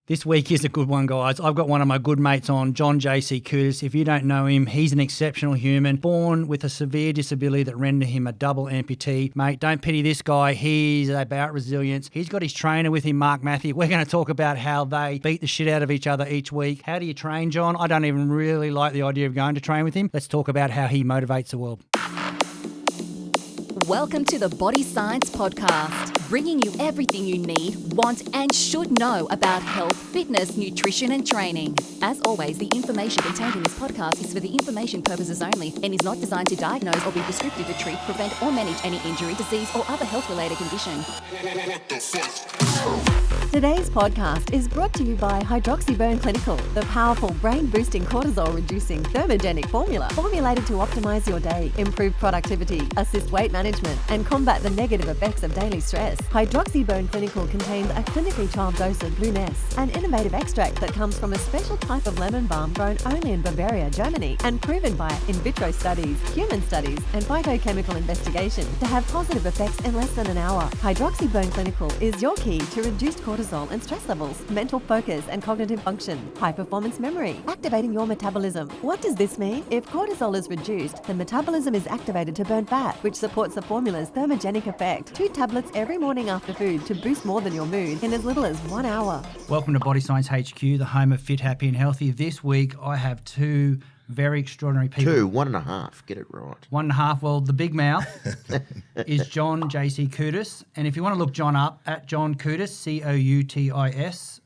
This week is a good one, guys. I've got one of my good mates on, John JC Coutis. If you don't know him, he's an exceptional human, born with a severe disability that rendered him a double amputee. Mate, don't pity this guy. He's about resilience. He's got his trainer with him, Mark Mathie. We're going to talk about how they beat the shit out of each other each week. How do you train, John? I don't even really like the idea of going to train with him. Let's talk about how he motivates the world. Welcome to the Body Science Podcast, bringing you everything you need, want and should know about health, fitness, nutrition and training. As always, the information contained in this podcast is for the information purposes only and is not designed to diagnose or be prescriptive to treat, prevent or manage any injury, disease or other health-related condition. Today's podcast is brought to you by Hydroxyburn Clinical, the powerful brain-boosting cortisol-reducing thermogenic formula formulated to optimize your day, improve productivity, assist weight management, and combat the negative effects of daily stress. Hydroxyburn Clinical contains a clinically trialled dose of Blue-ness, an innovative extract that comes from a special type of lemon balm grown only in Bavaria, Germany, and proven by in vitro studies, human studies, and phytochemical investigation to have positive effects in less than an hour. Hydroxyburn Clinical is your key to reduced cortisol and stress levels, mental focus and cognitive function, high-performance memory, activating your metabolism. What does this mean? If cortisol is reduced, the metabolism is activated to burn fat, which supports the formula's thermogenic effect. 2 tablets every morning after food to boost more than your mood in as little as 1 hour. Welcome to Body Science HQ, the home of fit, happy and healthy. This week I have two very extraordinary people. 2, 1.5. Get it right. 1.5. Well, the big mouth is John JC Coutis. And if you want to look John up, at John Coutis, Coutis.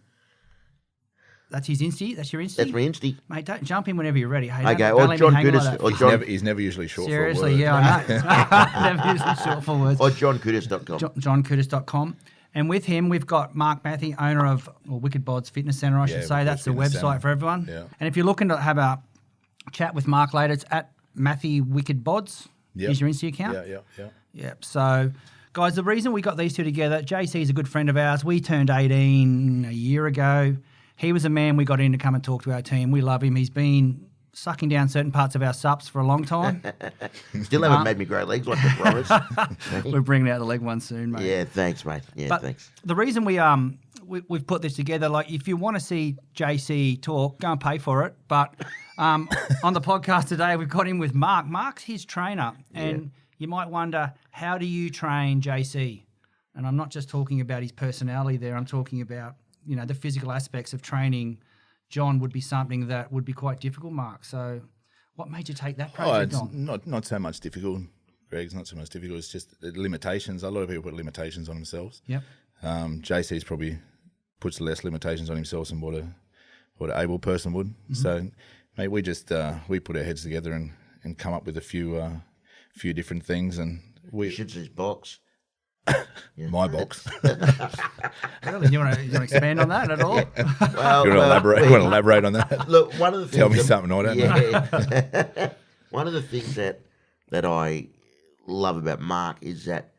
That's his Insta. That's your Insta? That's my Insta. Mate, don't jump in whenever you're ready. Hey, Okay, don't or let John me hang Coutis. like that. Or John, He's never usually short Seriously, for a word. yeah, I know. Never usually short for words. or johncoutis.com. JohnCoutis.com. And with him, we've got Mark Mathie, owner of Wickedbodz Fitness Centre, I should say. That's the Fitness website Centre. for everyone. Yeah. And if you're looking to have a chat with Mark later, it's at Mathie Wickedbodz. Yep. Is your Insta account? Yeah. Yep. So, guys, the reason we got these two together, JC is a good friend of ours. We turned 18 a year ago. He was a man we got in to come and talk to our team. We love him. He's been sucking down certain parts of our sups for a long time. Still haven't made me grow legs like the promise. We're bringing out the leg one soon, mate. Yeah, thanks, mate. Yeah, But thanks. the reason we've put this together, like if you want to see JC talk, go and pay for it. But on the podcast today, we've got him with Mark. Mark's his trainer, and you might wonder, how do you train JC? And I'm not just talking about his personality there. I'm talking about, you know, the physical aspects of training. John would be something that would be quite difficult, Mark. So what made you take that project it's on? not so much difficult, Greg. It's not so much difficult. It's just limitations. A lot of people put limitations on themselves. Yep. JC's probably puts less limitations on himself than what an able person would. Mm-hmm. So, mate, we just we put our heads together and come up with a few different things, and You should see his box. my box. Really? You want to expand on that at all? Well, You want to elaborate on that? Look, one of the things... Tell me something I don't know. One of the things that I love about Mark is that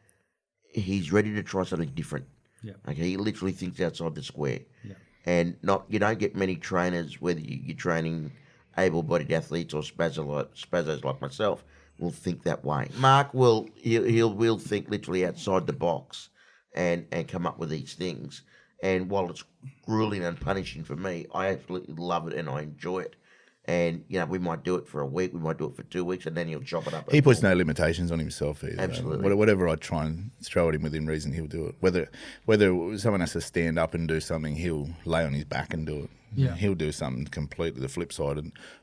he's ready to try something different. Yeah. Okay, he literally thinks outside the square. Yeah. And you don't get many trainers, whether you're training able-bodied athletes or spazzos like myself, will think that way. Mark will think literally outside the box and come up with these things. And while it's grueling and punishing for me, I absolutely love it and I enjoy it. And, you know, we might do it for a week, we might do it for 2 weeks, and then he'll chop it up. He puts no limitations on himself either. Absolutely. Whatever I try and throw at him within reason, he'll do it. Whether someone has to stand up and do something, he'll lay on his back and do it. Yeah. He'll do something completely the flip side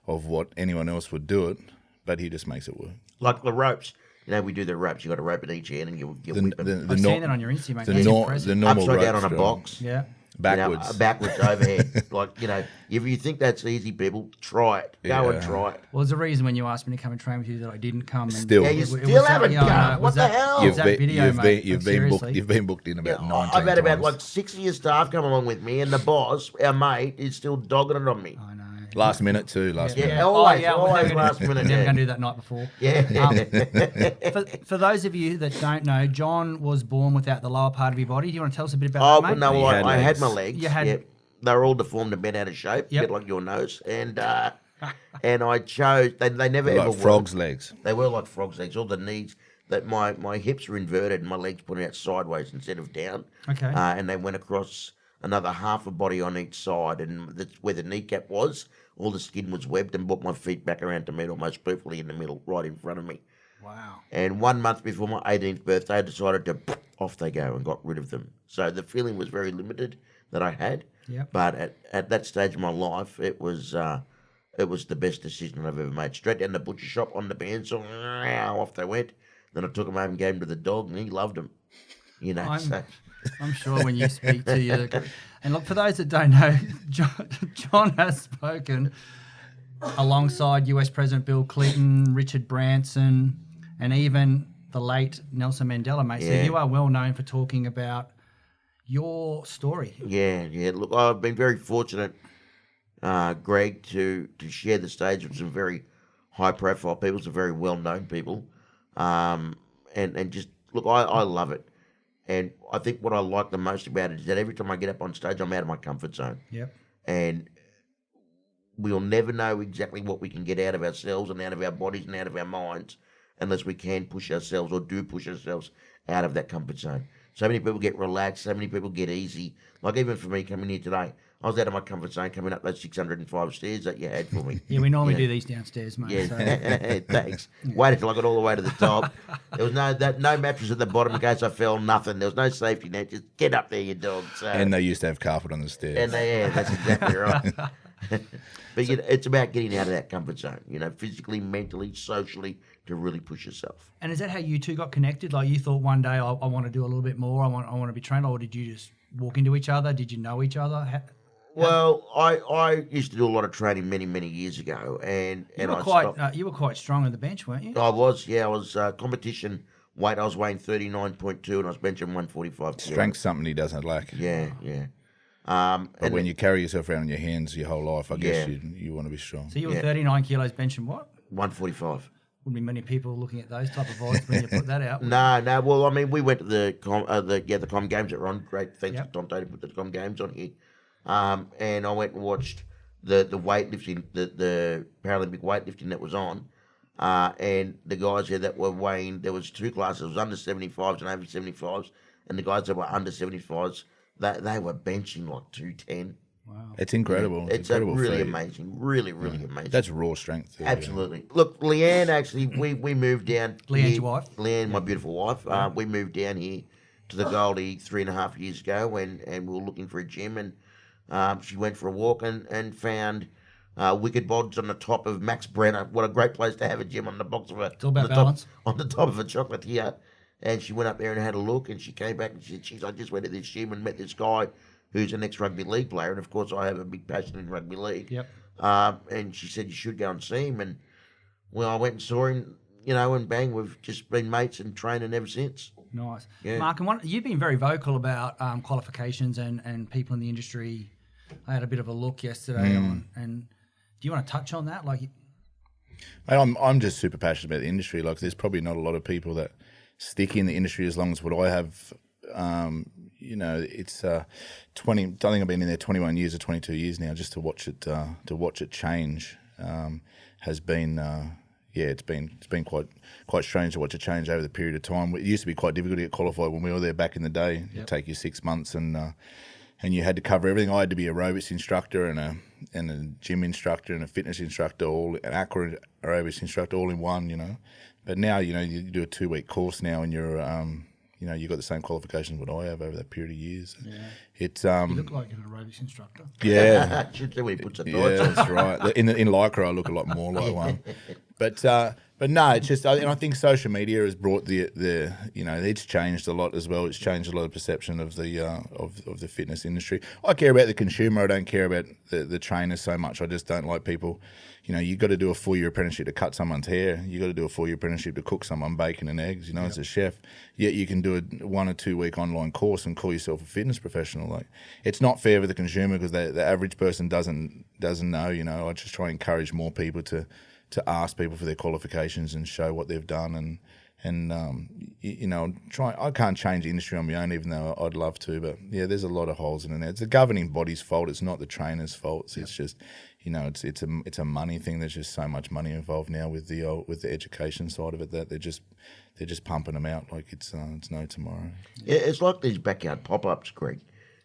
of what anyone else would do it, but he just makes it work. Like the ropes. You know, we do the ropes. You got a rope at each end and you'll whip them. I've seen that on your Insta, mate. The, That's nor- impressive. the normal upside down ropes on a go box. Yeah. backwards. You know, backwards overhead. Like, you know, if you think that's easy, people, try it. Go and try it. Well, there's a reason when you asked me to come and train with you that I didn't come. And Still. Yeah, you it still was haven't that- yeah, I come. know. What the that- hell? it was that video, mate. You've Like, been booked. seriously. You've been booked in about 19 I've had about times. like 6 of your staff come along with me, and the boss, our mate, is still dogging it on me. I know. Last minute too. Last Yeah, minute. always we're never last gonna- minute. Never Yeah. going to do that night before. Yeah. For those of you that don't know, John was born without the lower part of your body. Do you want to tell us a bit about that, mate? No, You well, had I had legs. my legs. You had- yeah. They were all deformed and bent out of shape, Yep. a bit like your nose. And I chose, they never Like ever frogs' were. legs. They were like frogs' legs. All the knees, that my hips were inverted and my legs pointed out sideways instead of down. Okay. And they went across another half a body on each side, and that's where the kneecap was. All the skin was webbed, and brought my feet back around to meet almost perfectly in the middle, right in front of me. Wow. And 1 month before my 18th birthday, I decided to off they go and got rid of them. So the feeling was very limited that I had. Yep. But at that stage of my life, it was the best decision I've ever made. Straight down the butcher shop on the bandsaw, off they went. Then I took them home and gave them to the dog, and he loved them. You know, I'm sure when you speak to you, and look, for those that don't know, John has spoken alongside US President Bill Clinton, Richard Branson, and even the late Nelson Mandela, mate. So you are well known for talking about your story. Yeah. Look, I've been very fortunate, Greg, to share the stage with some very high-profile people, some very well-known people, and just look, I love it. And I think what I like the most about it is that every time I get up on stage, I'm out of my comfort zone. Yep. And we'll never know exactly what we can get out of ourselves and out of our bodies and out of our minds unless we can push ourselves or do push ourselves out of that comfort zone. So many people get relaxed. So many people get easy. Like even for me coming here today, I was out of my comfort zone coming up those 605 stairs that you had for me. Yeah, we normally do these downstairs, mate. Yeah, So. thanks. Waited till I got all the way to the top. There was no mattress at the bottom in case I fell, nothing. There was no safety net. Just get up there, you dog. So, And they used to have carpet on the stairs. that's exactly right. But it's about getting out of that comfort zone, physically, mentally, socially, to really push yourself. And is that how you two got connected? Like you thought one day I want to do a little bit more. I want to be trained, or did you just walk into each other? Did you know each other? Well, I used to do a lot of training many, many years ago, and you were quite strong on the bench, weren't you? I was, I was competition weight. I was weighing 39.2, and I was benching 145. Strength's something he doesn't lack. Yeah. But when you carry yourself around in your hands your whole life, I guess you want to be strong. So you were 39 kilos benching what? 145. Wouldn't be many people looking at those type of odds when you put that out. No. Well, I mean, we went to the Com Games that were on. Great, thanks to Tom Tate to put the Com Games on here. And I went and watched the weightlifting, the Paralympic weightlifting that was on. And the guys there that were weighing, there was two classes, it was under 75s and over 75s, and the guys that were under 75s, they were benching like 210. Wow. It's incredible. It's incredible really feat. amazing. Really amazing. That's raw strength. Absolutely. Look, Leanne, actually, we moved down. Leanne's your wife? Leanne, my beautiful wife. We moved down here to the Goldie 3.5 years ago, and we were looking for a gym, and she went for a walk and found Wickedbodz on the top of Max Brenner. What a great place to have a gym on the box of a. It's all about balance. On the top of a chocolatier. And she went up there and had a look, and she came back and she said, "Geez, I just went to this gym and met this guy who's an ex-rugby league player, and of course I have a big passion in rugby league." Yep. And she said, "You should go and see him." And well, I went and saw him, and bang, we've just been mates and training ever since. Nice. Yeah. Mark, and you've been very vocal about qualifications and people in the industry. I had a bit of a look yesterday on, and do you want to touch on that? Like, Mate, I'm just super passionate about the industry. Like, there's probably not a lot of people that stick in the industry as long as what I have. It's 20. I think I've been in there 21 years or 22 years now. Just to watch it change has been. It's been quite strange to watch it change over the period of time. It used to be quite difficult to get qualified when we were there back in the day. Yep. It'd take you 6 months, and you had to cover everything. I had to be a aerobics instructor and a gym instructor and a fitness instructor, an aqua aerobics instructor, all in one. But now you do a 2-week course now, and you're you've got the same qualifications what I have over that period of years. Yeah. It's you look like an aerobics instructor. Yeah. Should say when he puts a yeah, that's right. In Lycra, I look a lot more like one. But no, it's just, and I think social media has brought the it's changed a lot as well. It's changed a lot of perception of the fitness industry. I care about the consumer. I don't care about the trainers so much. I just don't like people. You got to do a 4-year apprenticeship to cut someone's hair. You got to do a 4-year apprenticeship to cook someone bacon and eggs. As a chef. Yet you can do a 1 or 2 week online course and call yourself a fitness professional. Like, it's not fair for the consumer because the average person doesn't know. I just try and encourage more people to ask people for their qualifications and show what they've done and try. I can't change the industry on my own, even though I'd love to. But yeah, there's a lot of holes in it. It's the governing body's fault. It's not the trainer's fault. It's just it's a money thing. There's just so much money involved now with the education side of it that they're just pumping them out like it's no tomorrow. Yeah, it's like these backyard pop-ups, Greg.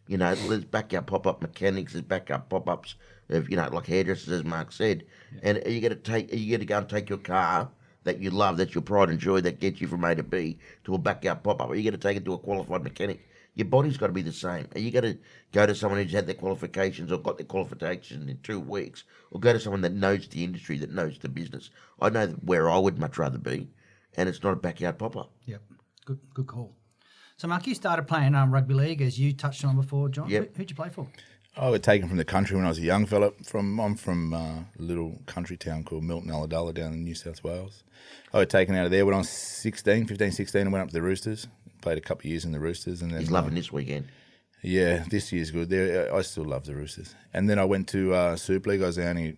You know, there's backyard pop-up mechanics, there's backyard pop-ups of, you know, like hairdressers, as Mark said. And you got to go and take your car that you love, that's your pride and joy, that gets you from A to B, to a backyard pop-up, or you got to take it to a qualified mechanic. Your body's got to be the same. You got to go to someone who's had their qualifications or got their qualifications in 2 weeks, or go to someone that knows the industry, that knows the business. I know where I would much rather be, and it's not a backyard pop-up. Yep, good call. So, Mark, you started playing rugby league, as you touched on before, John. Yep. Who'd you play for? I was taken from the country when I was a young fella. I'm from a little country town called Milton Ulladulla down in New South Wales. I was taken out of there when I was 15, 16, and went up to the Roosters. Played a couple of years in the Roosters. And then, He's loving this weekend. Yeah, this year's good. I still love the Roosters. And then I went to Super League. I was the only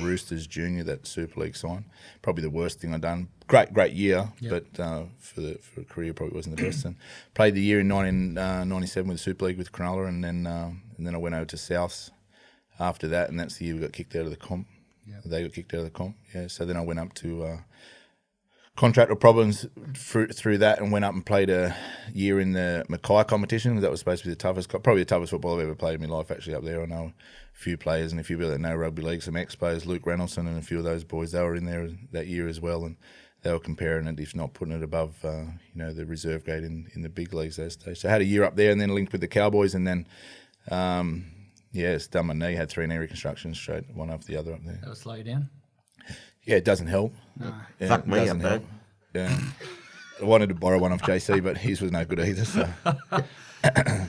Roosters junior that Super League signed. Probably the worst thing I've done. Great year, but for a career probably wasn't the best. And played the year in 1997 with the Super League with Cronulla, and then I went over to Souths after that, and that's the year we got kicked out of the comp. Yep. They got kicked out of the comp. Yeah, so then I went up to contractual problems through that, and went up and played a year in the Mackay competition. That was supposed to be probably the toughest football I've ever played in my life, actually, up there. I know a few players, and a few people that know rugby league, some ex-players, Luke Reynoldson and a few of those boys, they were in there that year as well, and they were comparing it, if not putting it above the reserve grade in the big leagues those days. So I had a year up there, and then linked with the Cowboys, and then it's done my knee, had 3 knee reconstructions straight, one after the other up there. That'll slow you down? Yeah, it doesn't help. No. Yeah, Fuck me doesn't up, help. Yeah. I wanted to borrow one off JC, but his was no good either. So,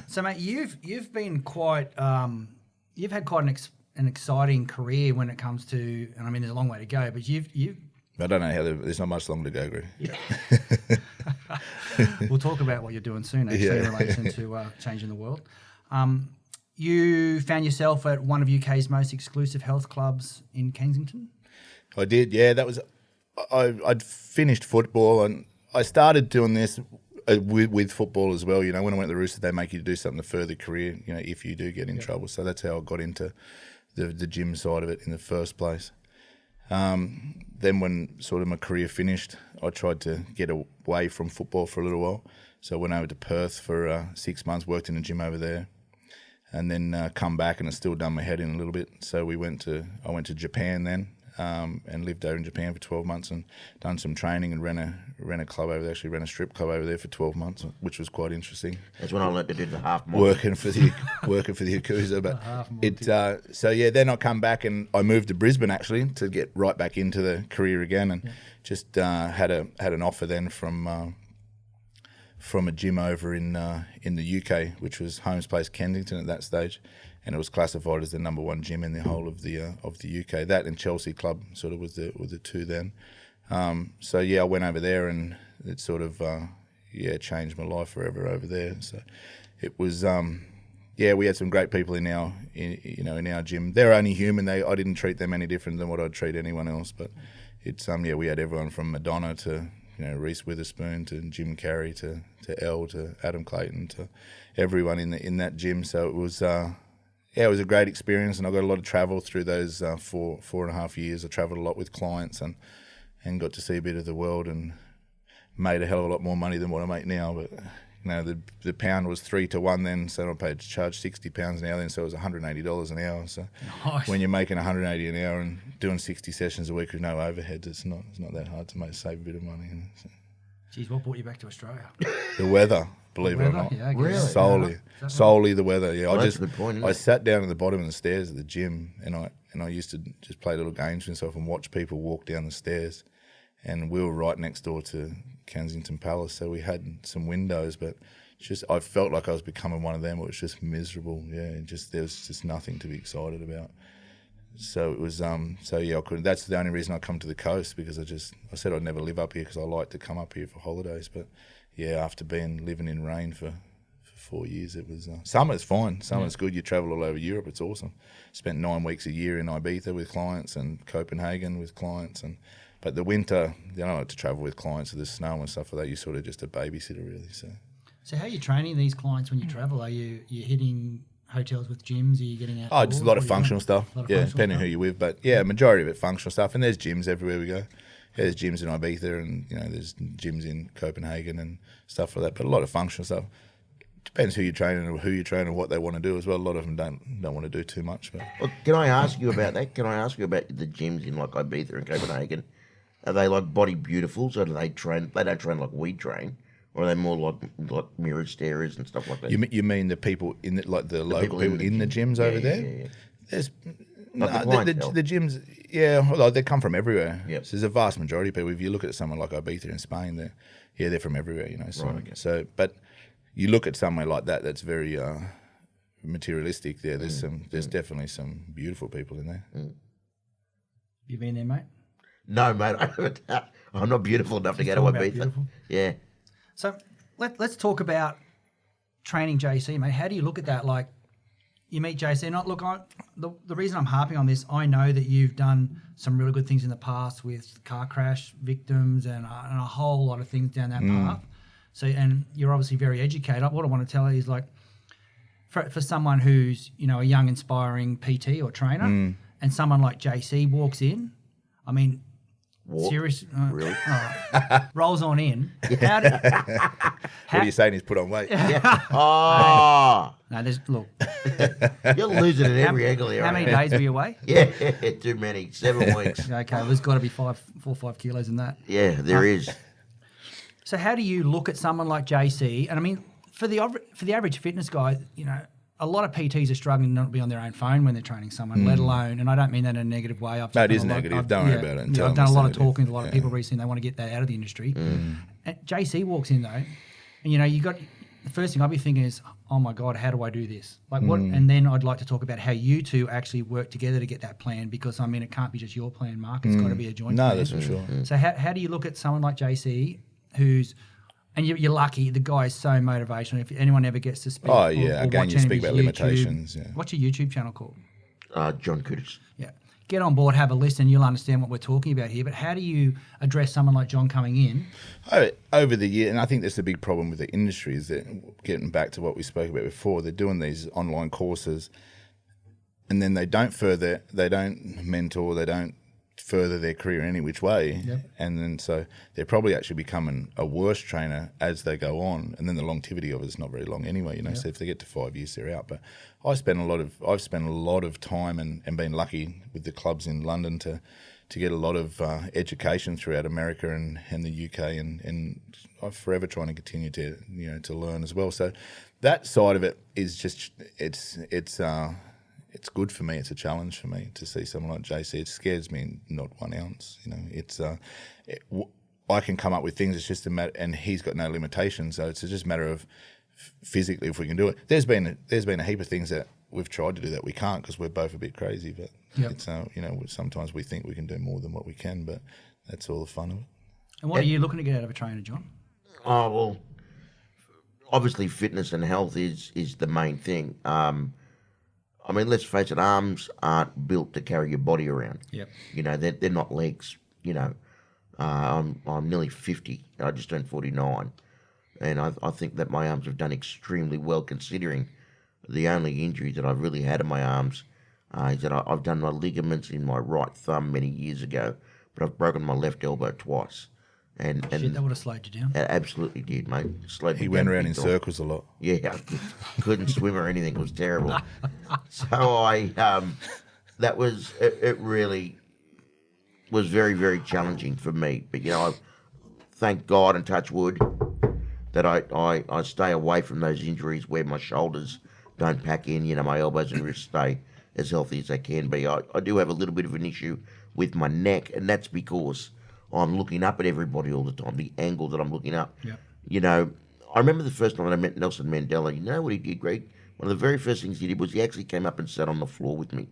So mate, you've been quite you've had quite an exciting career when it comes to, and I mean there's a long way to go, but you've I don't know how there's not much longer to go, Greg. we'll talk about what you're doing soon, actually, in relation to changing the world. You found yourself at one of UK's most exclusive health clubs in Kensington? I did, yeah. That was I'd finished football, and I started doing this with football as well. You know, when I went to the Roosters, they make you do something to further career, you know, if you do get in trouble. So that's how I got into the gym side of it in the first place. Then when sort of my career finished, I tried to get away from football for a little while. So I went over to Perth for 6 months, worked in a gym over there, and then come back, and it still done my head in a little bit. So I went to Japan then, and lived over in Japan for 12 months and done some training and ran a club over there. Actually ran a strip club over there for 12 months, which was quite interesting. That's when I learned to do the half mile. Working for the Yakuza, but so yeah. Then I come back and I moved to Brisbane actually to get right back into the career again, and just had an offer then from a gym over in the UK, which was Holmes Place, Kensington at that stage. And it was classified as the number 1 gym in the whole of the UK. That and Chelsea Club sort of was the two then. So yeah, I went over there, and it sort of changed my life forever over there. So it was we had some great people in our gym. They're only human. I didn't treat them any different than what I'd treat anyone else. But it's we had everyone from Madonna to Reese Witherspoon to Jim Carrey to Elle to Adam Clayton to everyone in that gym. So it was. It was a great experience, and I got a lot of travel through those 4.5 years. I travelled a lot with clients and got to see a bit of the world, and made a hell of a lot more money than what I make now. But the pound was 3 to 1 then, so I charged £60 an hour then, so it was $180 an hour. So when you're making $180 an hour and doing 60 sessions a week with no overheads, it's not that hard to save a bit of money. So. Geez, what brought you back to Australia? The weather. Believe it or not, yeah, really? Solely the weather. Yeah, Well, that's a good point, isn't I it? sat down at the bottom of the stairs at the gym, and I used to just play little games with myself and watch people walk down the stairs. And we were right next door to Kensington Palace, so we had some windows, but I felt like I was becoming one of them. It was just miserable. Yeah, there was just nothing to be excited about. So it was. I couldn't. That's the only reason I come to the coast, because I said I'd never live up here because I like to come up here for holidays, but. Yeah, after living in rain for 4 years, it was summer's fine. Summer's good. You travel all over Europe. It's awesome. Spent 9 weeks a year in Ibiza with clients and Copenhagen with clients, but the winter, I don't like to travel with clients. So the snow and stuff like that. You're sort of just a babysitter, really. So how are you training these clients when you travel? Are you hitting hotels with gyms? Are you getting out? Oh, just a lot of functional stuff. Depending who you're with, but majority of it functional stuff. And there's gyms everywhere we go. Yeah, there's gyms in Ibiza, and there's gyms in Copenhagen and stuff like that, but a lot of functional stuff. Depends who you're training and what they want to do as well. A lot of them don't want to do too much. But Well, can I ask you about that? Can I ask you about the gyms in like Ibiza and Copenhagen? Are they like body beautifuls, or do they train? They don't train like we train, or are they more like mirror starers and stuff like that? you mean the people in the, like the local people in the gyms over there? Yeah. There's Like the no, clientele. the gyms, yeah, well, they come from everywhere. Yep. So there's a vast majority of people. If you look at someone like Ibiza in Spain, they're from everywhere, you know. So, Right, okay. so but you look at somewhere like that that's very materialistic. There, there's definitely some beautiful people in there. You been there, mate? No, mate, I haven't. I'm not beautiful enough to go to talking about Ibiza. beautiful. Yeah. So let's talk about training JC, mate. How do you look at that? Like, you meet JC, the reason I'm harping on this, I know that you've done some really good things in the past with car crash victims and a whole lot of things down that path. So, and you're obviously very educated. What I want to tell you is, like, for someone who's, you know, a young, inspiring PT or trainer, and someone like JC walks in, I mean, serious, Really? rolls on in. What are you saying? He's put on weight. Oh, No, look. you're losing it every angle here. How many aren't days were you away? you? Yeah, too many. 7 weeks. Okay, well, there's got to be 4 or 5 kilos in that. Yeah, there is. So how do you look at someone like JC? And I mean, for the average fitness guy, you know, a lot of PTs are struggling not to be on their own phone when they're training someone, let alone, and I don't mean that in a negative way. No, it is negative. Don't worry about it. I've done a lot of talking to a lot of people recently. They want to get that out of the industry. And JC walks in though, and you know, the first thing I'd be thinking is, oh my God, how do I do this? Like what? And then I'd like to talk about how you two actually work together to get that plan, because I mean, it can't be just your plan, Mark. It's got to be a joint plan. No, that's for sure. So how do you look at someone like JC, who's, and you're lucky, the guy is so motivational. If anyone ever gets to speak, Oh, yeah. or Again, watch you any of speak his about limitations, yeah. What's your YouTube channel called? John Coutis. Yeah. Get on board, have a listen, you'll understand what we're talking about here. But how do you address someone like John coming in? Over the year, and I think that's the big problem with the industry, is that, getting back to what we spoke about before, they're doing these online courses and then they don't mentor, they don't further their career any which way. Yep. And then so they're probably actually becoming a worse trainer as they go on, and then the longevity of it is not very long anyway, you know. Yep. So if they get to 5 years, they're out. But I've spent a lot of time and been lucky with the clubs in London to get a lot of education throughout America and the UK, and I'm forever trying to continue to learn as well. So that side of it is just it's good for me. It's a challenge for me to see someone like JC. It scares me not 1 ounce. You know, I can come up with things. It's just a matter, and he's got no limitations. So it's just a matter of physically if we can do it. There's been a heap of things that we've tried to do that we can't because we're both a bit crazy. But it's you know, sometimes we think we can do more than what we can. But that's all the fun of it. And what are you looking to get out of a trainer, John? Oh, well, obviously fitness and health is the main thing. I mean, let's face it, arms aren't built to carry your body around. Yep. You know, they're not legs. You know, I'm nearly 50. I just turned 49. And I think that my arms have done extremely well, considering the only injury that I've really had in my arms is that I've done my ligaments in my right thumb many years ago, but I've broken my left elbow twice. And Shit, that would have slowed you down. it absolutely did, mate. Slowed me He went down around big in time. circles a lot. Yeah, I couldn't swim or anything. It was terrible. So that was, it really was very, very challenging for me. But, you know, I thank God and touch wood that I stay away from those injuries where my shoulders don't pack in. You know, my elbows and wrists stay as healthy as they can be. I do have a little bit of an issue with my neck, and that's because I'm looking up at everybody all the time, the angle that I'm looking up. Yep. You know, I remember the first time that I met Nelson Mandela. You know what he did, Greg? One of the very first things he did was he actually came up and sat on the floor with me.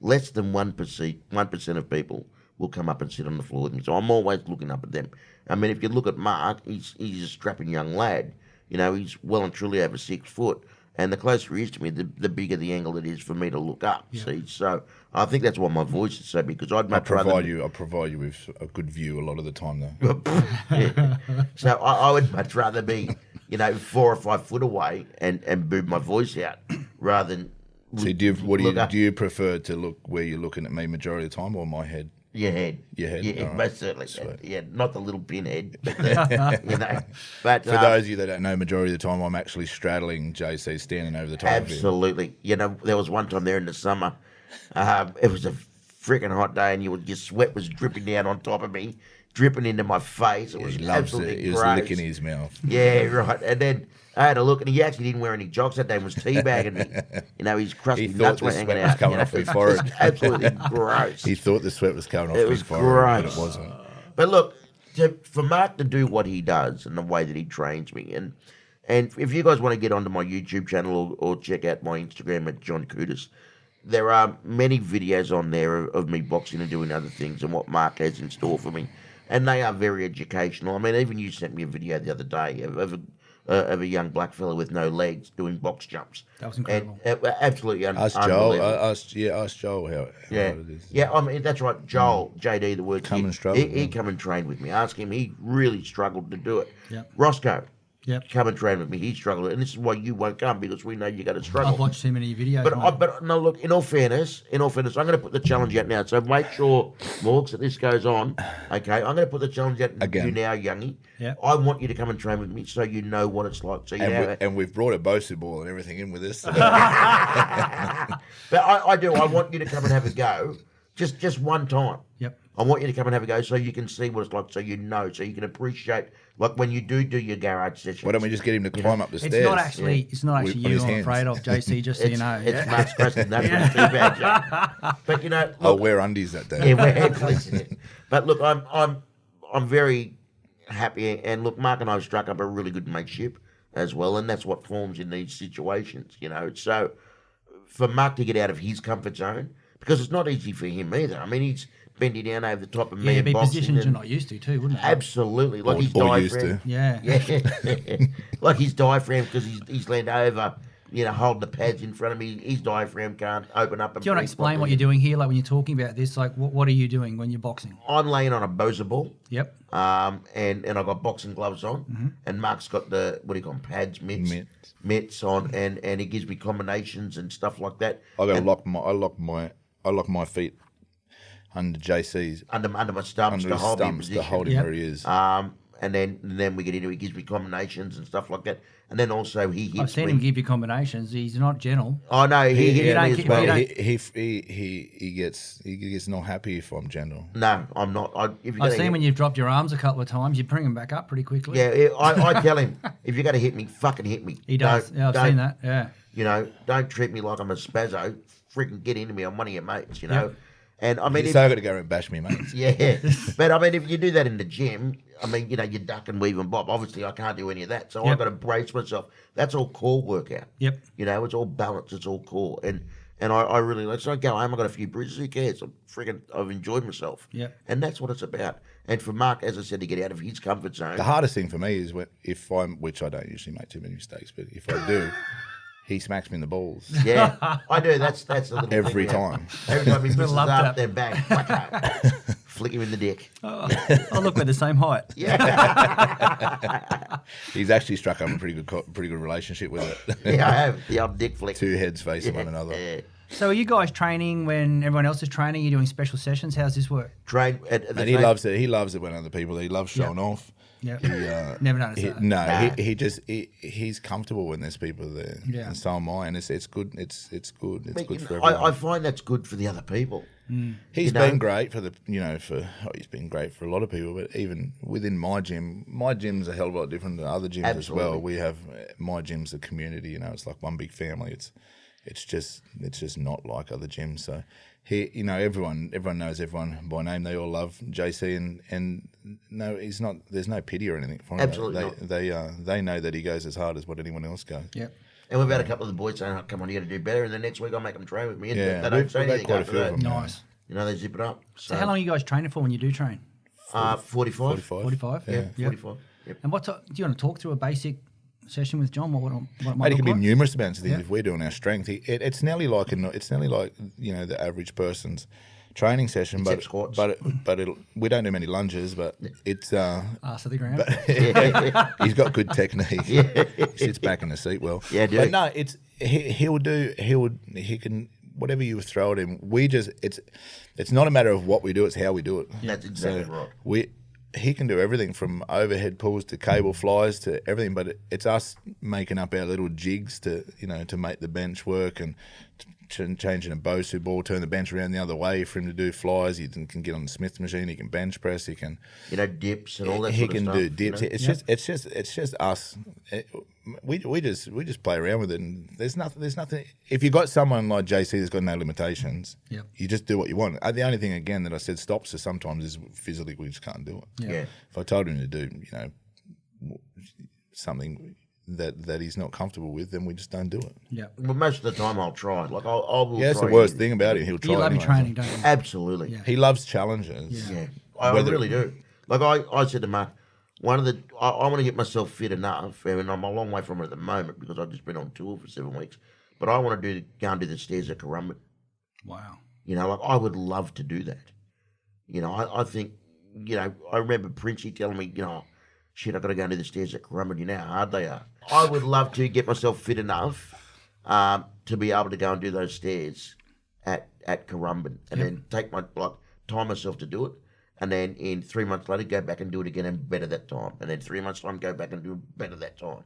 Less than 1% of people will come up and sit on the floor with me. So I'm always looking up at them. I mean, if you look at Mark, he's a strapping young lad. You know, he's well and truly over 6 foot. And the closer he is to me, the bigger the angle it is for me to look up. Yeah. See, so I think that's why my voice is so big, because I'd much rather... I'll provide you with a good view a lot of the time, though. Yeah. So I would much rather be, you know, 4 or 5 foot away and boom my voice out rather than... So do you prefer to look where you're looking at me majority of the time, or my head? Your head. Your head, Yeah, all right. most certainly. Sweet. Yeah, not the little pinhead. But the, But For those of you that don't know, majority of the time I'm actually straddling JC, standing over the top of him. absolutely. There was one time there in the summer. It was a freaking hot day, and your sweat was dripping down on top of me, dripping into my face. It was He loves absolutely it. He was gross. licking his mouth. Yeah, right. And then I had a look, and he actually didn't wear any jocks that day. And was teabagging me. His crusty He nuts thought were the hanging sweat was out. coming off It his was forehead. just absolutely gross. He thought the sweat was coming off It his was forehead, gross. but it wasn't. But look, for Mark to do what he does and the way that he trains me, and if you guys want to get onto my YouTube channel or check out my Instagram at John Coutis, there are many videos on there of me boxing and doing other things and what Mark has in store for me, and they are very educational. I mean, even you sent me a video the other day of a young black fella with no legs doing box jumps. That was incredible. And, absolutely Ask unbelievable. Joel. Ask Joel how Yeah, it is. yeah. I mean, that's right. Joel, JD, the word. Come and struggle, He yeah. come and trained with me. Ask him. He really struggled to do it. Yep. Roscoe, Yep. come and train with me. He struggled, and this is why you won't come because we know you're going to struggle. I've watched too many videos. mate. But no, look. In all fairness, I'm going to put the challenge out now. So make sure, Morgs, that this goes on. Okay, I'm going to put the challenge out Again. to now, Youngie. Yeah. I want you to come and train with me so you know what it's like. So you know. And we've brought a Bossu ball and everything in with us. But I do. I want you to come and have a go, just one time. Yep. I want you to come and have a go so you can see what it's like, so you know, so you can appreciate, like when you do your garage session. Why don't we just get him to climb up the It's stairs? not actually. It's not With actually you. his I'm hands. afraid of, JC. Just so you know. It's Mark's Preston. That's what too bad, Joe. But I'll look, wear undies that day. yeah, we're headless. But look, I'm very happy, and look, Mark and I have struck up a really good mateship as well, and that's what forms in these situations. So for Mark to get out of his comfort zone, because it's not easy for him either. I mean, he's bending down over the top of me Yeah, and be boxing. positions you're and- not used to too, wouldn't it? Absolutely, like his Or used diaphragm. to. Yeah. Yeah, like his diaphragm, because he's leaned over, holding the pads in front of me. His diaphragm can't open up. And Do you want to breathe explain what properly. you're doing here? Like when you're talking about this, like what are you doing when you're boxing? I'm laying on a Boza ball, Yep. and I've got boxing gloves on, and Mark's got the pads, mitts on, and he gives me combinations and stuff like that. I got to And lock my feet under JC's under my stumps under to his hold him in stumps to position. hold him Yep. where he is. And then we get into it. He gives me combinations and stuff like that. And then also he hits I've seen me. him give you combinations. He's not gentle. Oh no, he hits don't me as keep- well. you don't- He gets not happy if I'm gentle. No, I'm not. If you're I've gonna seen hit- when you've dropped your arms a couple of times, you bring them back up pretty quickly. Yeah, I tell him, if you're going to hit me, fucking hit me. He does. Yeah, I've seen that. Yeah. Don't treat me like I'm a spazzo. Freaking get into me. I'm one of your mates, Yep. And I mean, He's if, so got to go and bash me, mate. yeah. But I mean, if you do that in the gym, I mean, you duck and weave and bob. Obviously, I can't do any of that. So Yep. I've got to brace myself. That's all core workout. Yep. It's all balance. It's all core. And I really like. So I go home. I got a few bruises. Who cares? I've enjoyed myself. Yep. And that's what it's about. And for Mark, as I said, to get out of his comfort zone. The hardest thing for me is which I don't usually make too many mistakes, but if I do, he smacks me in the balls. Yeah, I do. That's a little Every thing, yeah. time. Every time he misses Love up, that. then bang, whacko. Flick him in the dick. Oh, look, we're the same height. He's actually struck up a pretty good relationship with it. Yeah, I have the old dick flick. Two heads facing one another. Yeah. So are you guys training when everyone else is training? You're doing special sessions? How's this work? Train at the And he same- loves it. He loves it when other people. He loves showing off. Yeah. He, Never noticed he, that. no, Nah. he's comfortable when there's people there. Yeah. And so am I. And it's good. It's good. It's But, good you for know, everyone. I find that's good for the other people. He's know? been great for he's been great for a lot of people, but even within my gym's a hell of a lot different than other gyms as well. Absolutely. We have my gym's a community, it's like one big family. It's just not like other gyms. So here, everyone knows everyone by name. They all love JC, and no, he's not. There's no pity or anything for him. Absolutely not. They know that he goes as hard as what anyone else goes. Yep. And we've had a couple of the boys saying, oh, come on, you got to do better. And then next week I'll make them train with me. And Yeah, they don't we've say had anything quite a after few of that. them. Nice. They zip it up. So how long are you guys training for when you do train? 45. 45? Yeah, Yep. 45. Yep. And do you want to talk through a basic session with John? What it might Mate, it look can be like? numerous amounts of things Yeah. if we're doing our strength. It's nearly like the average person's training session, Except squats. but we don't do many lunges, but it's Ass to the ground. he's got good technique. Sits back in the seat well. Yeah, I do. But no, it's he can whatever you throw at him, it's not a matter of what we do, it's how we do it. That's exactly right. He can do everything from overhead pulls to cable flies to everything, but it's us making up our little jigs to make the bench work and changing a Bosu ball, turn the bench around the other way for him to do flies. He can get on the Smith machine. He can bench press. He can dips and all that. He sort can of do stuff, dips. It's just us. We just play around with it. And there's nothing. If you got someone like JC that's got no limitations, you just do what you want. The only thing again that I said stops us sometimes is physically we just can't do it. Yeah. If I told him to do something that he's not comfortable with, then we just don't do it. Yeah. Well, most of the time I'll try. Like I will. Yeah, that's try the worst anything. thing about it. He'll try. You love your anyway. training, don't you? Absolutely. Yeah. He loves challenges. Yeah. I really do. Like I said to Mark, I want to get myself fit enough, and I'm a long way from it at the moment because I've just been on tour for 7 weeks. But I want to go and do the stairs at Currumbin. Wow. Like I would love to do that. I think, I remember Princey telling me, shit, I've got to go and do the stairs at Currumbin. You know how hard they are. I would love to get myself fit enough to be able to go and do those stairs at Currumbin and then take time myself to do it. And then in 3 months later, go back and do it again and better that time. And then 3 months' time, go back and do it better that time.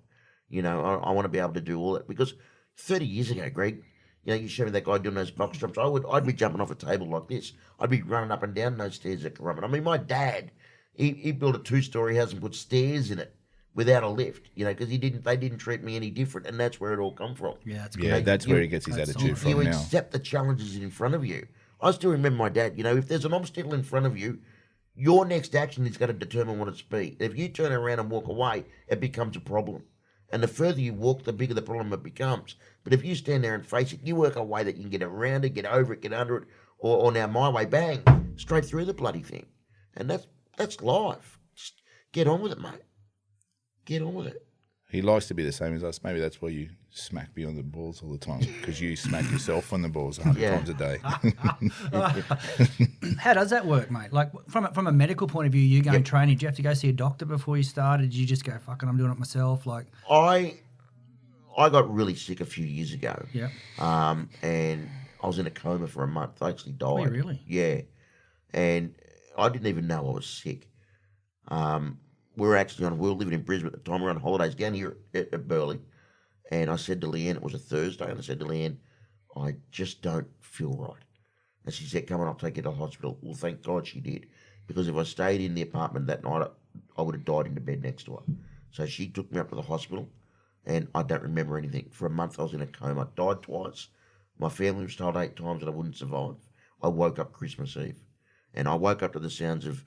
I want to be able to do all that because 30 years ago, Greg, you showed me that guy doing those box jumps. I'd be jumping off a table like this. I'd be running up and down those stairs at Currumbin. I mean, my dad, he built a 2-story house and put stairs in it without a lift, because they didn't treat me any different, and that's where it all come from. Yeah, that's Yeah, great. that's where he gets his attitude from You now. accept the challenges in front of you. I still remember my dad, if there's an obstacle in front of you, your next action is going to determine what it's be. If you turn around and walk away, it becomes a problem. And the further you walk, the bigger the problem it becomes. But if you stand there and face it, you work a way that you can get around it, get over it, get under it, or now my way, bang, straight through the bloody thing. And that's life. Just get on with it, mate. Get on with it. He likes to be the same as us. Maybe that's why you smack me on the balls all the time, because you smack yourself on the balls 100 times a day. How does that work, mate? Like from a medical point of view, you going training, do you have to go see a doctor before you started? Did you just go, fucking, I'm doing it myself? Like I got really sick a few years ago. Yeah. And I was in a coma for a month. I actually died. Oh, really? Yeah. And I didn't even know I was sick. We were living in Brisbane at the time. We were on holidays down here at Burleigh. And I said to Leanne, it was a Thursday, and I said to Leanne, I just don't feel right. And she said, come on, I'll take you to the hospital. Well, thank God she did. Because if I stayed in the apartment that night, I would have died in the bed next to her. So she took me up to the hospital, and I don't remember anything. For a month, I was in a coma. I died twice. My family was told 8 times that I wouldn't survive. I woke up Christmas Eve. And I woke up to the sounds of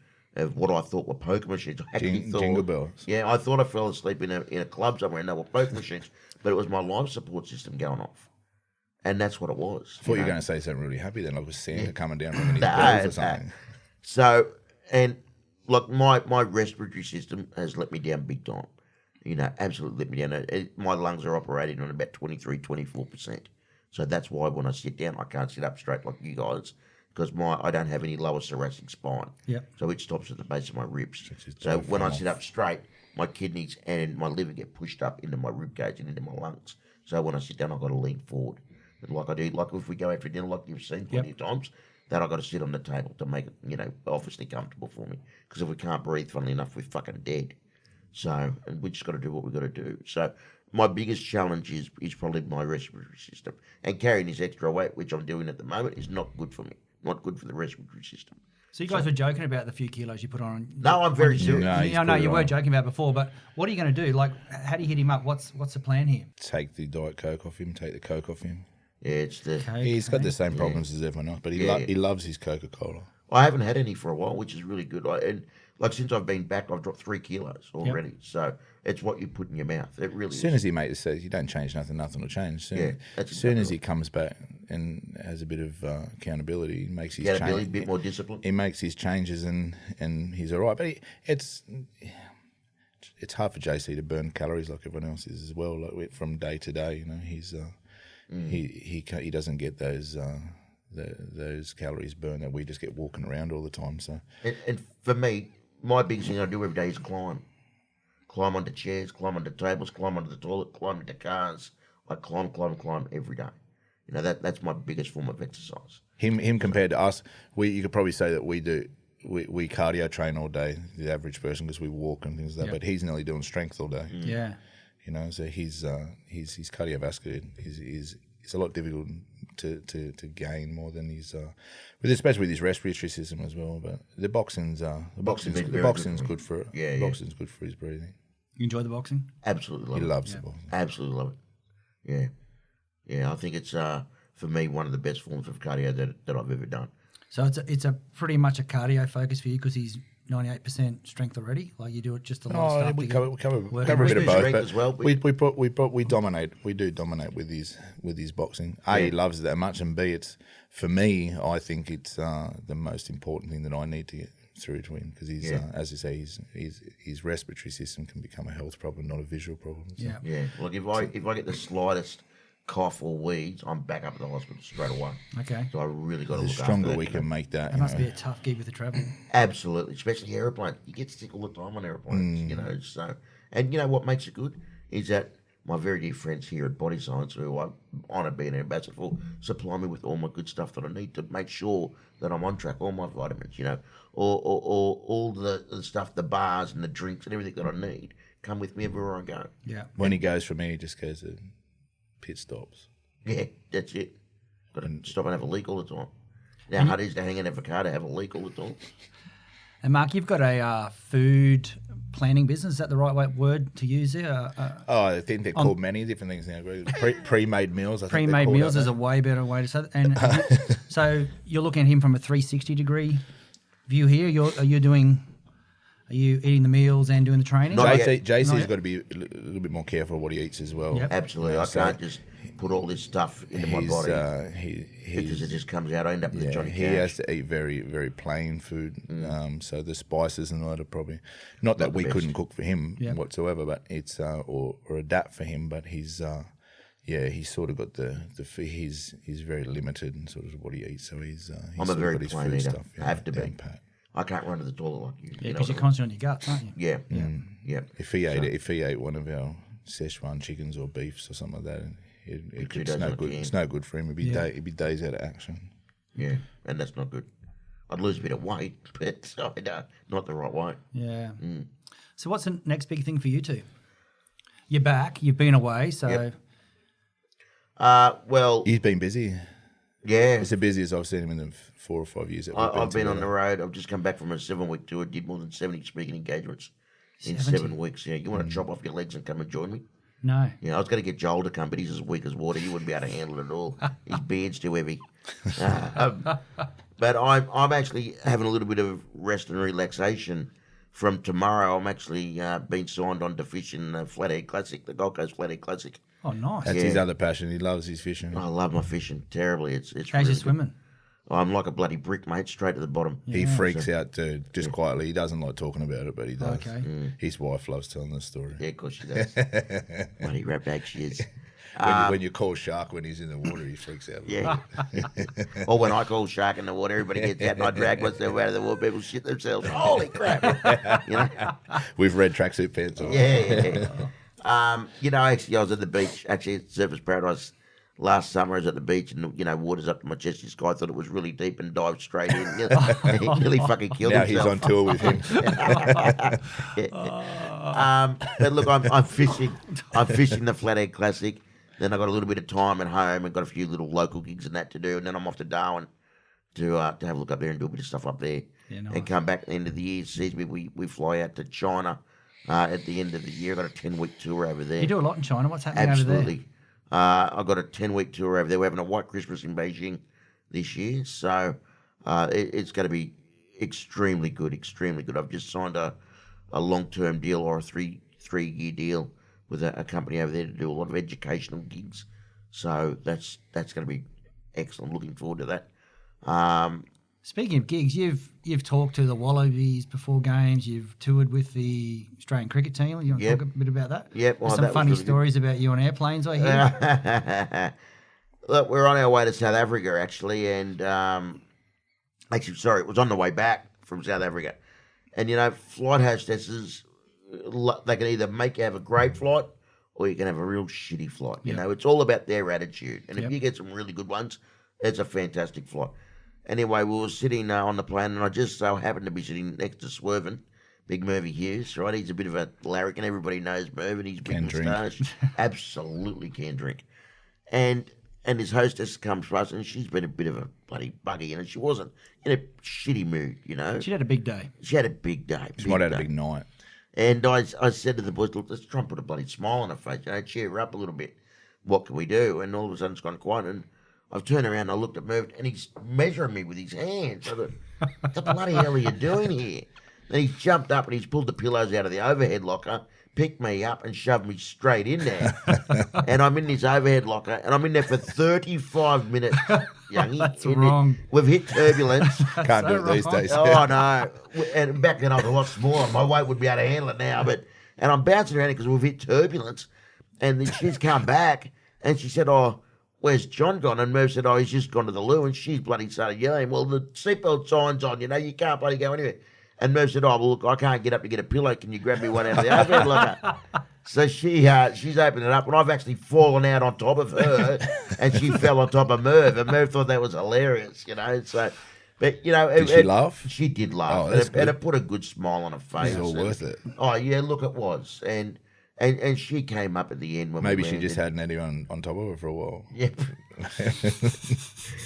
what I thought were poker machines. I actually thought, jingle bells. Yeah, I thought I fell asleep in a club somewhere and they were poker machines, but it was my life support system going off. And that's what it was. I thought you were going to say something really happy then, like with Santa coming down ringing his bells or something. So, and like my respiratory system has let me down big time. Absolutely let me down. My lungs are operating on about 23, 24%. So that's why when I sit down, I can't sit up straight like you guys, because I don't have any lower thoracic spine. Yeah. So it stops at the base of my ribs. So when I sit up straight, my kidneys and my liver get pushed up into my rib cage and into my lungs. So when I sit down, I've got to lean forward. And like I do, like if we go out for dinner, like you've seen plenty of times, then I've got to sit on the table to make it, obviously comfortable for me. Because if we can't breathe, funnily enough, we're fucking dead. So, and we just got to do what we got to do. So my biggest challenge is probably my respiratory system. And carrying this extra weight, which I'm doing at the moment, is not good for me. Not good for the respiratory system. So you guys were joking about the few kilos you put on. No, I'm very serious. No, you were joking about it before, but what are you going to do? Like, how do you hit him up? What's the plan here? Take the Diet Coke off him, take the Coke off him. Yeah, it's the... He's got the same problems as everyone else, but he loves his Coca-Cola. I haven't had any for a while, which is really good. And since I've been back, I've dropped 3 kilos already. Yep. So it's what you put in your mouth. It really as soon as he says you don't change nothing will change. As soon as he comes back and has a bit of accountability, makes his change, a bit more discipline. He makes his changes and he's all right. But it's hard for JC to burn calories like everyone else is as well. Like from day to day, he's he doesn't get those calories burned that we just get walking around all the time. So and for me, my biggest thing I do every day is climb onto chairs, climb onto tables, climb onto the toilet, climb into cars. I climb every day. That's my biggest form of exercise. Him compared to us, you could probably say that we cardio train all day, the average person, because we walk and things like that. But he's nearly doing strength all day. Yeah. So he's cardiovascular is a lot difficult to gain more than especially with his respiratory system as well. But the boxing's good for it. Yeah, boxing's good for his breathing. You enjoy the boxing? Absolutely love it. He loves the boxing. Absolutely love it. Yeah. I think it's for me one of the best forms of cardio that I've ever done. So it's a pretty much a cardio focus for you because he's 98% strength already. Like you do it just a lot of stuff. We cover a We bit of do both, strength but as well. we dominate. We do dominate with his boxing. He loves it that much, and B, it's for me. I think it's the most important thing that I need to get through to him because he's, as you say, his respiratory system can become a health problem, not a visual problem. So. Yeah. Look, if I get the slightest cough or wheeze, I'm back up at the hospital straight away. Okay. So I really got to The look after stronger that. we can make that. It must be a tough gig with the travel. Absolutely, especially aeroplanes. You get sick all the time on aeroplanes, So, and you know what makes it good is that my very dear friends here at Body Science, who I honour being an ambassador for, supply me with all my good stuff that I need to make sure that I'm on track. All my vitamins, or all the stuff, the bars and the drinks and everything that I need come with me everywhere I go. Yeah. When he goes for me, he just goes to pit stops. Yeah, that's it. Got to stop and have a leak all the time. Now, hard it is to hang an avocado, have a leak all the time. And Mark, you've got a food planning business. Is that the right word to use there? I think they're called many different things now. Pre-made meals. I think Pre-made meals is a way better way to say that. And so you're looking at him from a 360-degree view here. Are you eating the meals and doing the training? JC's got to be a little bit more careful what he eats as well. Yep. Absolutely. I can't just put all this stuff into my body because it just comes out. I end up with Johnny Cash. He has to eat very, very plain food. So the spices and all that are probably not that we couldn't cook for him whatsoever, but it's or adapt for him. But he's sort of got he's very limited in sort of what he eats. So he's I'm a very got his plain food eater. stuff. I have to be. Pat. I can't run to the toilet like you. Yeah, because you're constantly on your guts, aren't you? Yeah. If he ate one of our Szechuan chickens or beefs or something like that, it's no good. It's no good for him. He'd be days out of action. Yeah, and that's not good. I'd lose a bit of weight, but not the right way. Yeah. So what's the next big thing for you two? You're back. You've been away, so. Well, He's been busy. yeah. It's the busiest I've seen him in the 4 or 5 years that we've I've been on together. the road. I've just come back from a 7-week tour. Did more than 70 speaking engagements in 7 weeks. Yeah, you want to chop off your legs and come and join me? No. Yeah, I was going to get Joel to come, but he's as weak as water. You wouldn't be able to handle it at all. His beard's too heavy. But I'm actually having a little bit of rest and relaxation. From tomorrow, I'm actually being signed on to fish in the Flathead Classic, the Gold Coast Flathead Classic. Oh, nice. That's his other passion. He loves his fishing. I love my fishing terribly. It's How's really your good. swimming? I'm like a bloody brick, mate, straight to the bottom. He freaks out too, just quietly. He doesn't like talking about it, but he does. Okay. His wife loves telling the story. Yeah, of course she does. Bloody ratbag she is. When you call shark when he's in the water, he freaks out. Yeah. Or when I call shark in the water, everybody gets out and I drag myself out of the water. People shit themselves. Holy crap. With red tracksuit pants on. Yeah. Actually, I was at the beach, actually at Surfers Paradise last summer. I was at the beach and, water's up to my chest. This guy thought it was really deep and dived straight in. He nearly fucking killed Now himself. he's on tour with him. But look, I'm fishing. I'm fishing the Flathead Classic. Then I got a little bit of time at home and got a few little local gigs and that to do. And then I'm off to Darwin to have a look up there and do a bit of stuff up there. Yeah, nice. And come back at the end of the year. Sees me. We fly out to China at the end of the year. I got a 10-week tour over there. You do a lot in China. What's happening Absolutely. over there? I got a 10-week tour over there. We're having a white Christmas in Beijing this year. So it's going to be extremely good, extremely good. I've just signed a long-term deal or a three-year deal with a company over there to do a lot of educational gigs. So that's going to be excellent. Looking forward to that. Speaking of gigs, you've talked to the Wallabies before games. You've toured with the Australian cricket team. You want to talk a bit about that? Yep. Well, There's that some was funny really good. stories about you on airplanes, I hear. Look, we're on our way to South Africa, actually, and it was on the way back from South Africa. And, flight hostesses, they can either make you have a great flight or you can have a real shitty flight. You Yep. know, it's all about their attitude. And Yep. if you get some really good ones, it's a fantastic flight. Anyway, we were sitting on the plane, and I just so happened to be sitting next to Swervin, Big Murphy Hughes, right? He's a bit of a larrikin. Everybody knows Mervyn. He's big Can drink. moustache. Absolutely can drink. And his hostess comes for us, and she's been a bit of a bloody buggy, and she wasn't in a shitty mood, you know. She had a big day. She had a big day. She might have had day. a big night. And I said to the boys, look, let's try and put a bloody smile on her face, you know, cheer her up a little bit. What can we do? And all of a sudden it's gone quiet, and I've turned around and I looked at Merv, and he's measuring me with his hands. I thought, what the bloody hell are you doing here? Then he jumped up and he's pulled the pillows out of the overhead locker, picked me up and shoved me straight in there. And I'm in this overhead locker, and I'm in there for 35 minutes, youngie. That's wrong. We've hit turbulence. Can't do so it these wrong. days. Oh, no. And back then I was a lot smaller. My weight would be able to handle it now. And I'm bouncing around because we've hit turbulence. And then she's come back, and she said, oh, where's John gone? And Merv said, oh, he's just gone to the loo. And she's bloody started yelling, well, the seatbelt sign's on, you know, you can't bloody go anywhere. And Merv said, oh, well, look, I can't get up to get a pillow. Can you grab me one out of the overhead locker? So she's opened it up, and I've actually fallen out on top of her, and she fell on top of Merv. And Merv thought that was hilarious, you know. So, but, you know. Did she laugh? She did laugh. Oh, that's and it put a good smile on her face. It's all And- worth it. Oh, yeah, look, it was. And she came up at the end when Maybe we she just landed. hadn't had anyone on top of her for a while. Yep.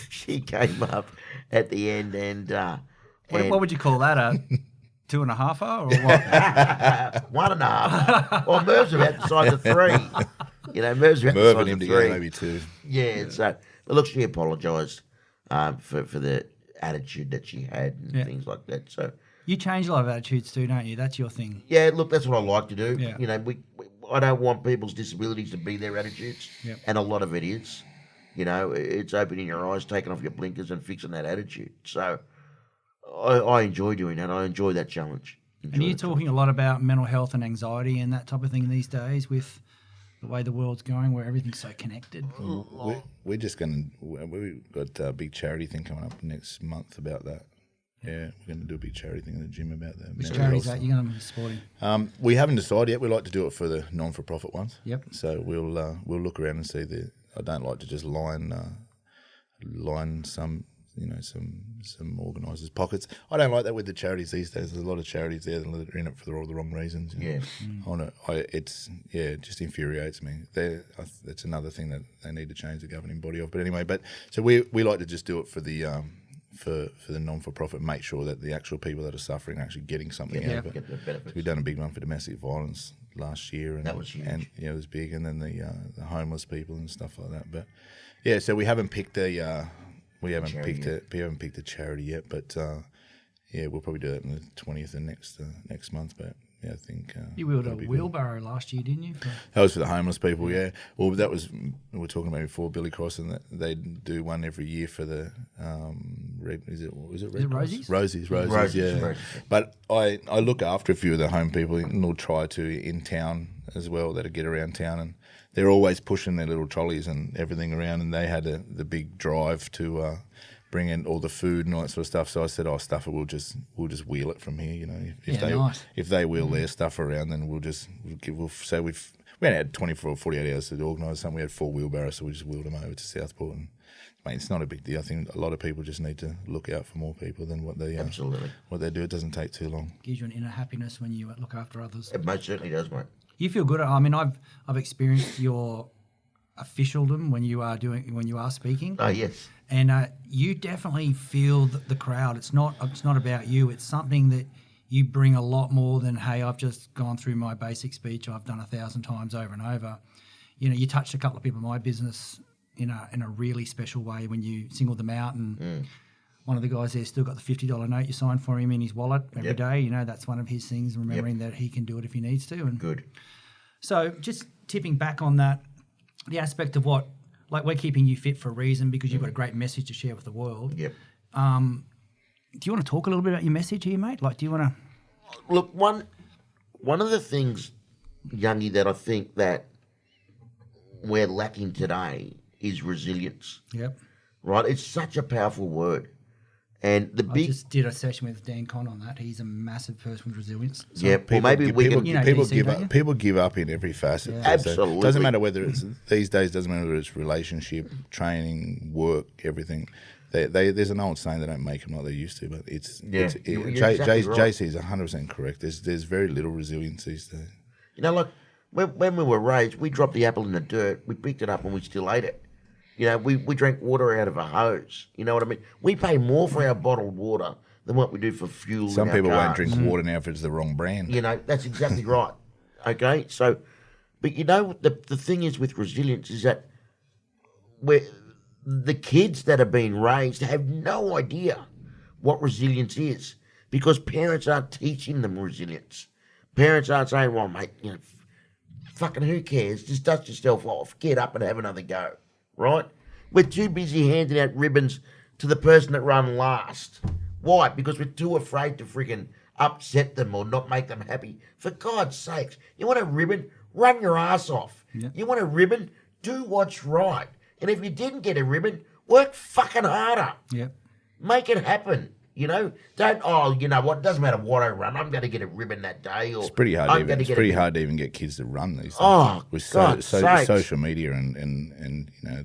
She came up at the end, and What would you call that? A 2.5 or what? 1.5. Well, Merv's about the size of 3. You know, Merv's about Merv the and size him of together, 3. maybe 2. Yeah, so, but look, she apologised for the attitude that she had and Yeah. things like that. So, You change a lot of attitudes too, don't you? That's your thing. yeah, look, that's what I like to do. Yeah. You know, I don't want people's disabilities to be their attitudes, Yep. and a lot of it is. You know, it's opening your eyes, taking off your blinkers, and fixing that attitude. So, I enjoy doing that. I enjoy that challenge. And you're talking a lot about mental health and anxiety and that type of thing these days with the way the world's going, where everything's so connected. We're just going to, we've got a big charity thing coming up next month about that. Yeah, we're going to do a big charity thing in the gym about that. Which mental charity's health that you're going to be supporting? We haven't decided yet. We like to do it for the non-for-profit ones. Yep. So we'll look around and see I don't like to just line some some organisers' pockets. I don't like that with the charities these days. There's a lot of charities there that are in it for all the wrong reasons. You know. Yeah. It just infuriates me. That's another thing that they need to change the governing body of. But anyway, so we like to just do it for the for the non-for-profit, make sure that the actual people that are suffering are actually getting something out of it. Get the benefits. We've done a big one for domestic violence last year, and That was huge. And it was big, and then the homeless people and stuff like that. But yeah, so we haven't picked a charity yet, but yeah, we'll probably do that on the 20th of next month. But yeah, I think You wheeled a that'll be good. wheelbarrow last year, didn't you? That was for the homeless people, yeah. Well, that was we were talking about before, Billy Cross, and they do one every year for the is it Red Cross? Rosies? Rosies, Rosies, yeah. Rosies. But I look after a few of the home people, and we'll try to in town as well that get around town, and they're always pushing their little trolleys and everything around, and they had the big drive to bring in all the food and all that sort of stuff. So I said, stuff it. We'll just wheel it from here. You know, Nice. if they wheel their stuff around, then we'll say we only had 24 or 48 hours to organise something. We had 4 wheelbarrows, so we just wheeled them over to Southport. And mate, it's not a big deal. I think a lot of people just need to look out for more people than what they Absolutely. what they do. It doesn't take too long. Gives you an inner happiness when you look after others. It most certainly does, mate. You feel good. I mean, I've experienced your officialdom when you are speaking. Oh, yes. And you definitely feel the crowd. It's not about you. It's something that you bring a lot more than, hey, I've just gone through my basic speech I've done 1,000 times over and over. You know, you touched a couple of people in my business in a really special way when you singled them out, and one of the guys there still got the $50 note you signed for him in his wallet every day. You know, that's one of his things, remembering that he can do it if he needs to. And Good. so just tipping back on that, the aspect of what, like, we're keeping you fit for a reason because you've got a great message to share with the world. Yep. Do you want to talk a little bit about your message here, mate? Like, do you want to... Look, one of the things, Youngie, that I think that we're lacking today is resilience. Yep. Right? It's such a powerful word. And the I big, just did a session with Dan Conn on that. He's a massive person with resilience. So yeah, well, maybe we people, can. You know people DC, give don't up. you? People give up in every facet. Yeah. Absolutely. Doesn't matter whether it's these days. Doesn't matter whether it's relationship, training, work, everything. There's an old saying they don't make them like they used to, but You're exactly right. JC is 100% correct. There's very little resilience these days. You know, like when we were raised, we dropped the apple in the dirt, we picked it up, and we still ate it. You know, we drank water out of a hose. You know what I mean? We pay more for our bottled water than what we do for fuel. Some in our people won't cars. drink water now if it's the wrong brand. You know, that's exactly right. Okay, so, but you know, the thing is with resilience is that the kids that are being raised have no idea what resilience is because parents aren't teaching them resilience. Parents aren't saying, well, mate, you know, fucking who cares? Just dust yourself off, get up and have another go, right? We're too busy handing out ribbons to the person that run last. Why? Because we're too afraid to freaking upset them or not make them happy. For God's sakes, you want a ribbon? Run your ass off. Yeah. You want a ribbon? Do what's right. And if you didn't get a ribbon, work fucking harder. Yep. Make it happen. You know, don't, you know what, it doesn't matter what I run, I'm going to get a ribbon that day. Or It's pretty hard. Hard to even get kids to run these days. Oh, with God's sakes. social media and you know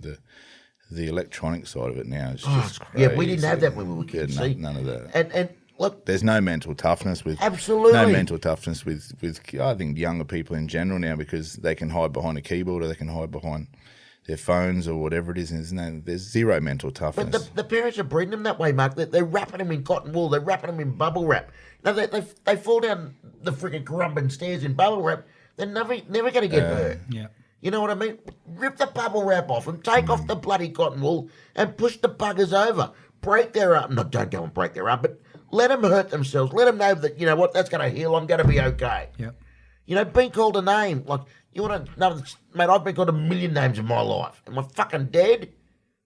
the electronic side of it now is just crazy. Yeah, we didn't have that when we were kids. See? None of that. And look, There's no mental toughness with Absolutely. no mental toughness with I think younger people in general now because they can hide behind a keyboard or they can hide behind their phones or whatever it is. And there's zero mental toughness. but the parents are breeding them that way, Mark. They're wrapping them in cotton wool. They're wrapping them in bubble wrap. Now they fall down the freaking Currumbin stairs in bubble wrap. They're never going to get hurt. Yeah. You know what I mean? Rip the bubble wrap off and take off the bloody cotton wool and push the buggers over. Break their arm. No, don't go and break their arm, but let them hurt themselves. Let them know that, you know what, that's going to heal. I'm going to be okay. Yep. You know, being called a name. Like, you want to know, mate, I've been called a million names in my life. Am I fucking dead?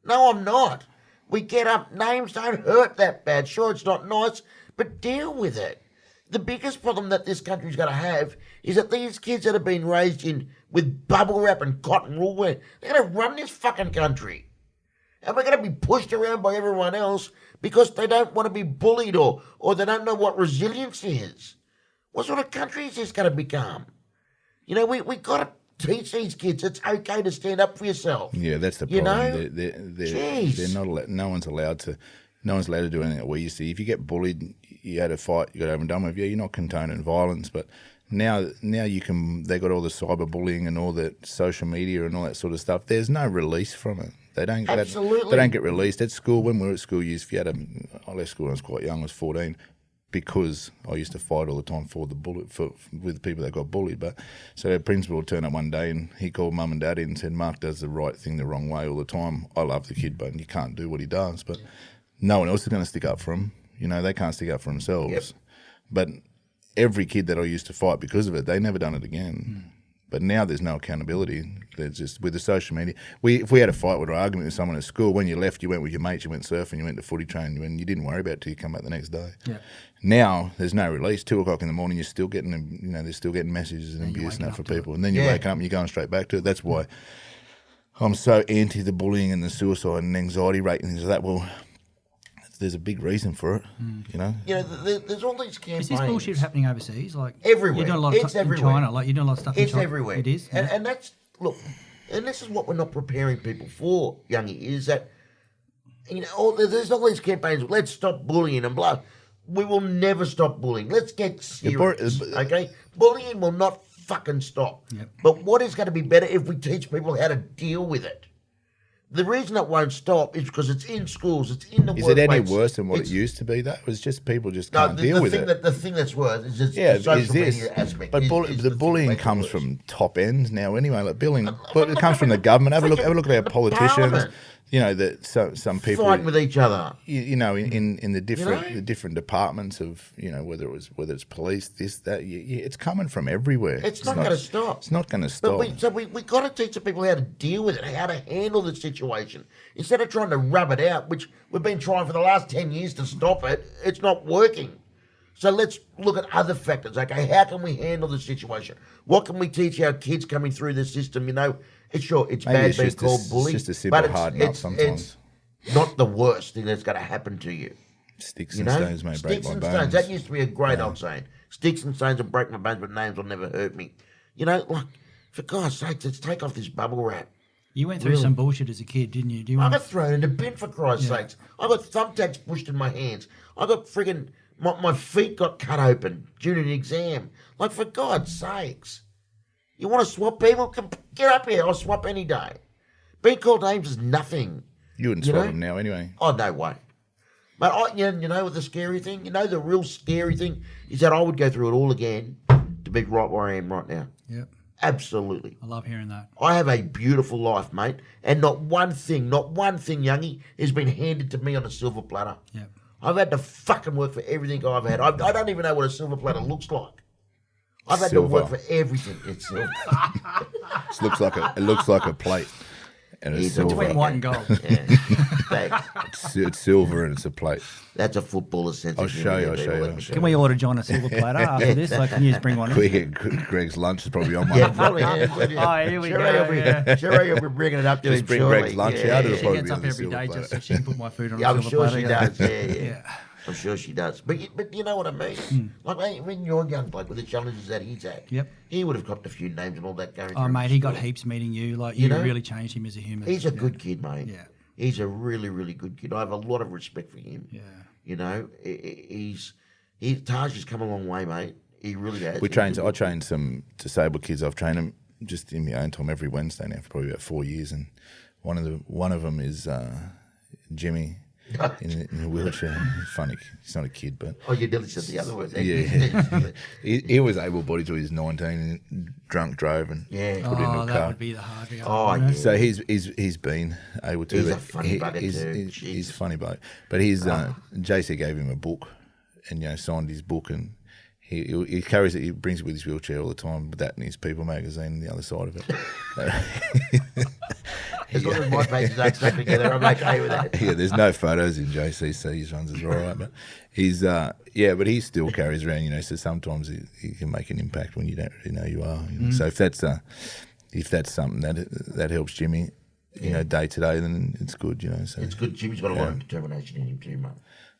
No, I'm not. We get up. Names don't hurt that bad. Sure, it's not nice, but deal with it. The biggest problem that this country's going to have is that these kids that have been raised in with bubble wrap and cotton wool, they're going to run this fucking country. And we're going to be pushed around by everyone else because they don't want to be bullied or they don't know what resilience is. What sort of country is this going to become? You know, we got to teach these kids it's okay to stand up for yourself. Yeah, that's the You problem. know? They're not allowed. No one's allowed to do anything that we used to. If you get bullied, you had a fight, you got over and done with. Yeah, you're not condoning violence, but now you can. They got all the cyberbullying and all the social media and all that sort of stuff. There's no release from it. They don't. Absolutely. They don't get released at school. When we were at school, if you had I left school when I was quite young. I was 14. Because I used to fight all the time with the people that got bullied. But so a principal would turn up one day and he called mum and dad in and said, Mark does the right thing the wrong way all the time. I love the kid, but you can't do what he does. But no one else is going to stick up for him. You know, they can't stick up for themselves. Yep. But every kid that I used to fight because of it, they never done it again. But now there's no accountability. There's just with the social media. If we had a fight or an argument with someone at school, when you left, you went with your mates, you went surfing, you went to footy training, and you didn't worry about it till you come back the next day. Yeah. Now there's no release. 2:00 in the morning, you're still getting, they're still getting messages and abuse and that for people, and then you're waking up and you're going straight back to it. That's why I'm so anti the bullying and the suicide and anxiety rate and things like that. Well, there's a big reason for it, You know, there's all these campaigns. Is this bullshit happening overseas? Like Everywhere. You're doing a lot of It's stuff in everywhere. China. Like you're doing a lot of stuff in It's China. everywhere. It is. Yeah. And that's, look, and this is what we're not preparing people for, Youngie, is that, there's all these campaigns, let's stop bullying and blah. We will never stop bullying. Let's get serious, okay? Bullying will not fucking stop. Yep. But what is going to be better if we teach people how to deal with it? The reason it won't stop is because it's in schools, it's in the workplace. Is it any worse than what it used to be? That was just people just can't deal with it. The thing that's worse is just the social media aspect. But the bullying comes from top ends now anyway. Like bullying, but it comes from the government. Have a look at our politicians. Parliament. You know that some people fighting with each other. in the different departments of whether it's police, this, that. It's coming from everywhere. It's not going to stop. It's not going to stop. But we got to teach the people how to deal with it, how to handle the situation. Instead of trying to rub it out, which we've been trying for the last 10 years to stop it, it's not working. So let's look at other factors. Okay, how can we handle the situation? What can we teach our kids coming through the system? It's Maybe bad it's being just called bully. It's just a simple but hard nut sometimes. It's not the worst thing that's going to happen to you. Sticks You and know, stones may break sticks my and bones. stones. That used to be a great old saying. Sticks and stones will break my bones, but names will never hurt me. You know, like, for God's sake, let's take off this bubble wrap. You went through some bullshit as a kid, didn't you? Do you I want got thrown in the bin, for Christ's sakes. I got thumbtacks pushed in my hands. I got friggin' my feet got cut open during an exam. Like, for God's sakes. You want to swap people? Get up here. I'll swap any day. Being called names is nothing. You wouldn't swap them now anyway. Oh, no way. But you know what the scary thing? You know the real scary thing is that I would go through it all again to be right where I am right now. Yep. Absolutely. I love hearing that. I have a beautiful life, mate, and not one thing, Youngie, has been handed to me on a silver platter. Yep. I've had to fucking work for everything I've had. I don't even know what a silver platter looks like. I've had to work for everything. It's silver. It looks like a plate, and it's silver. Between white and gold. Yeah. Thanks. It's silver and it's a plate. That's a footballer's sense. I'll of show humour, you. people. Let me Can we order John a silver platter after this? Like, can you just bring one We in? get Greg's lunch is probably on my. Yeah, probably. Oh, here we go. Yeah. Sure, you'll be bringing it up to Just him bring shortly. Greg's lunch Yeah, out. It'll She probably gets be on up the every silver day platter. just so she can put my food on Yeah, a I'm silver sure platter. she does. Yeah. Yeah. I'm sure she does. But you know what I mean? Like, when you're a young bloke with the challenges that he's had, Yep. he would have copped a few names and all that going Oh, through mate, he got school. heaps meeting you. Like, You you know? really changed him as a human. He's a good kid, mate. Yeah. He's a really, really good kid. I have a lot of respect for him. Yeah. You know, Taj has come a long way, mate. He really has. I trained some disabled kids. I've trained them just in my own time every Wednesday now for probably about 4 years, and one of them is Jimmy in a wheelchair. Funny, he's not a kid, but Oh, you nearly said the other word. yeah, he was able-bodied till he was 19, and drunk drove and Yeah. put into Oh, a that car. would be the hard bit. Oh, you know? yeah. So he's been able to. He's a but funny bugger too. He's Jesus. funny bloke, but he's JC gave him a book, and signed his book, and he carries it. He brings it with his wheelchair all the time. With that and his People magazine on the other side of it. As long as my pages aren't stuck together, I'm okay with that. Yeah, there's no photos in JC, so his runs is all right. But he's but he still carries around, so sometimes he can make an impact when you don't really know you are. So if that's something that helps Jimmy, day to day, then it's good, So It's good. Jimmy's got a lot of determination in him too, mate.